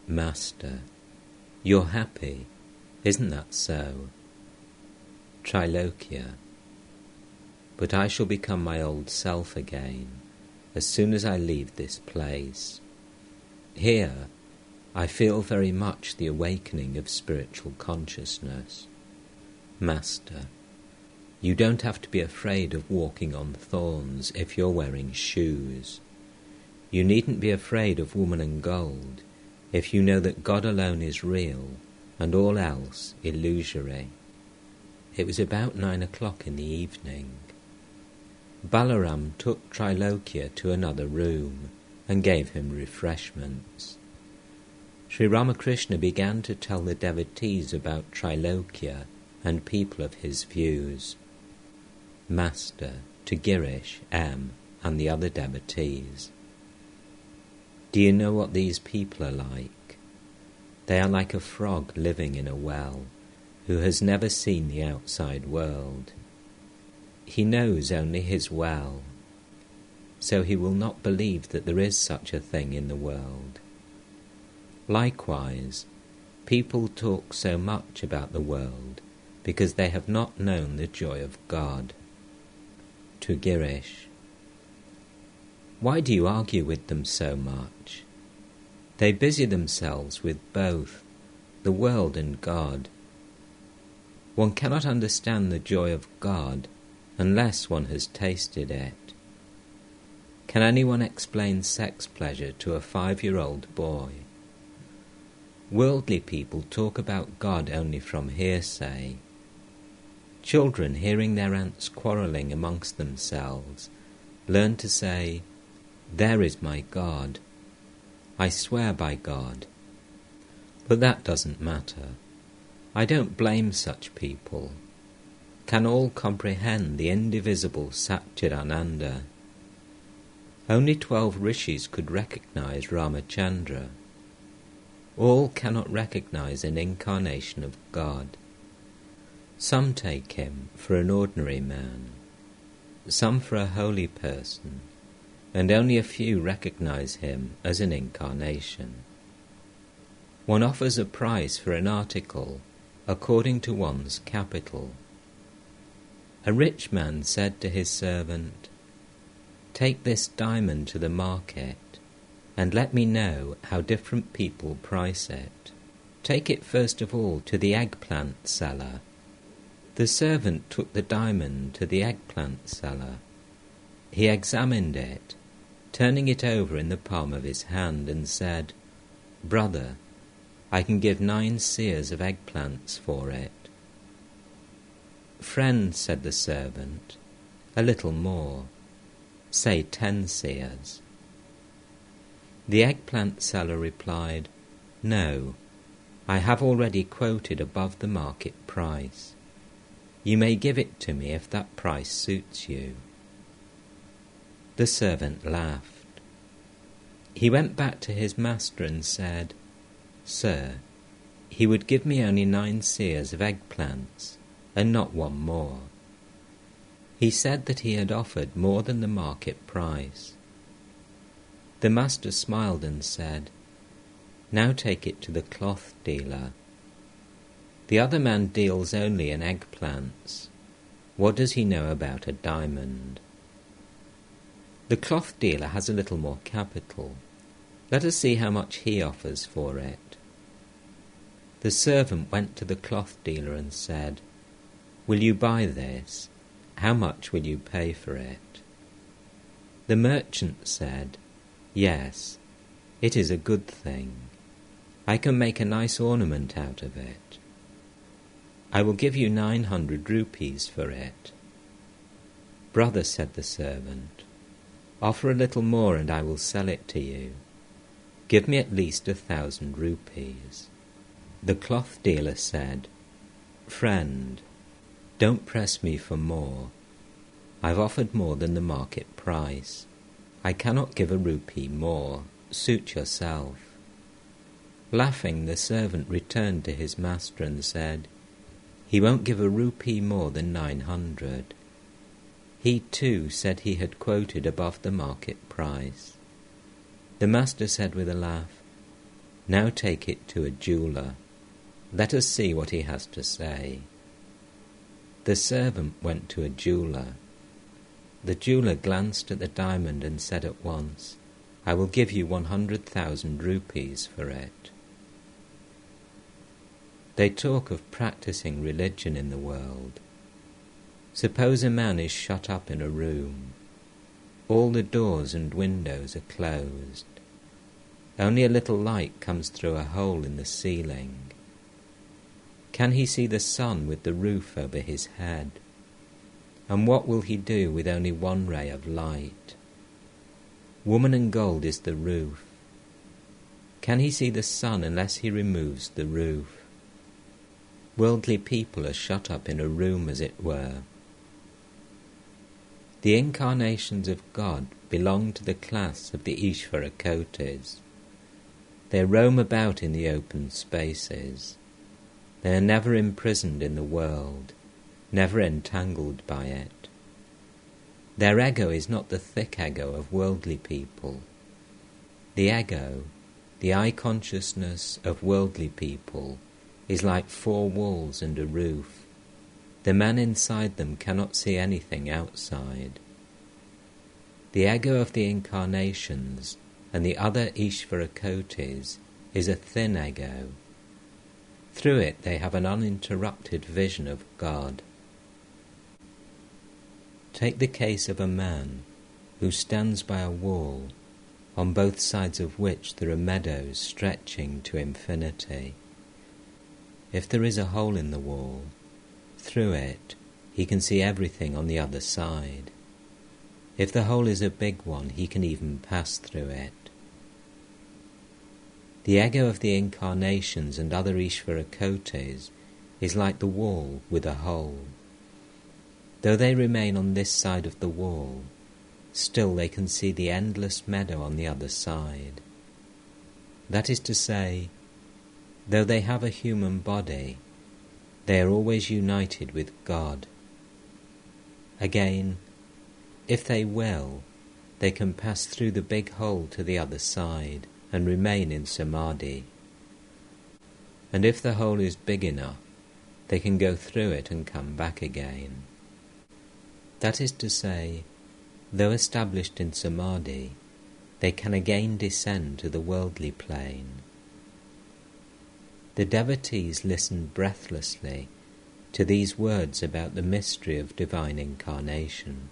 Master, you're happy, isn't that so? Trilokya. But I shall become my old self again, as soon as I leave this place. Here, I feel very much the awakening of spiritual consciousness. Master, you don't have to be afraid of walking on thorns if you're wearing shoes. You needn't be afraid of woman and gold if you know that God alone is real and all else illusory. It was about 9 o'clock in the evening. Balaram took Trilokya to another room and gave him refreshments. Sri Ramakrishna began to tell the devotees about Trilokya and people of his views. Master to Girish, M, and the other devotees. Do you know what these people are like? They are like a frog living in a well, who has never seen the outside world. He knows only his well, so he will not believe that there is such a thing in the world. Likewise, people talk so much about the world because they have not known the joy of God. To Girish. Why do you argue with them so much? They busy themselves with both, the world and God. One cannot understand the joy of God unless one has tasted it. Can anyone explain sex pleasure to a 5-year-old boy? Worldly people talk about God only from hearsay. Children, hearing their aunts quarrelling amongst themselves, learn to say, "There is my God. I swear by God." But that doesn't matter. I don't blame such people. Can all comprehend the indivisible Satchidananda? Only 12 rishis could recognize Ramachandra. All cannot recognize an incarnation of God, Some take him for an ordinary man, some for a holy person, and only a few recognize him as an incarnation. One offers a price for an article according to one's capital. A rich man said to his servant, "Take this diamond to the market, and let me know how different people price it. Take it first of all to the eggplant seller." The servant took the diamond to the eggplant seller. He examined it, turning it over in the palm of his hand, and said, "Brother, I can give 9 seers of eggplants for it." "Friend," said the servant, "a little more. Say 10 seers." The eggplant seller replied, "No, I have already quoted above the market price. You may give it to me if that price suits you." The servant laughed. He went back to his master and said, "Sir, he would give me only 9 seers of eggplants, and not one more." He said that he had offered more than the market price. The master smiled and said, "Now take it to the cloth dealer. The other man deals only in eggplants. What does he know about a diamond? The cloth dealer has a little more capital. Let us see how much he offers for it." The servant went to the cloth dealer and said, "Will you buy this? How much will you pay for it?" The merchant said, "Yes, it is a good thing. I can make a nice ornament out of it. I will give you 900 rupees for it." "Brother," said the servant, "offer a little more and I will sell it to you. Give me at least 1,000 rupees. The cloth dealer said, "Friend, don't press me for more. I've offered more than the market price. I cannot give a rupee more. Suit yourself." Laughing, the servant returned to his master and said, "He won't give a rupee more than 900. He too said he had quoted above the market price. The master said with a laugh, "Now take it to a jeweler. Let us see what he has to say." The servant went to a jeweler. The jeweler glanced at the diamond and said at once, "I will give you 100,000 rupees for it." They talk of practicing religion in the world. Suppose a man is shut up in a room. All the doors and windows are closed. Only a little light comes through a hole in the ceiling. Can he see the sun with the roof over his head? And what will he do with only one ray of light? Woman and gold is the roof. Can he see the sun unless he removes the roof? Worldly people are shut up in a room, as it were. The incarnations of God belong to the class of the Ishvara-kotis. They roam about in the open spaces. They are never imprisoned in the world, never entangled by it. Their ego is not the thick ego of worldly people. The ego, the I-consciousness of worldly people, is like 4 walls and a roof. The man inside them cannot see anything outside. The ego of the incarnations and the other Ishvara-kotis is a thin ego. Through it they have an uninterrupted vision of God. Take the case of a man who stands by a wall, on both sides of which there are meadows stretching to infinity. If there is a hole in the wall, through it he can see everything on the other side. If the hole is a big one, he can even pass through it. The ego of the incarnations and other Ishvara-kotis is like the wall with a hole. Though they remain on this side of the wall, still they can see the endless meadow on the other side. That is to say, though they have a human body, they are always united with God. Again, if they will, they can pass through the big hole to the other side and remain in samadhi. And if the hole is big enough, they can go through it and come back again. That is to say, though established in samadhi, they can again descend to the worldly plane. The devotees listened breathlessly to these words about the mystery of divine incarnation.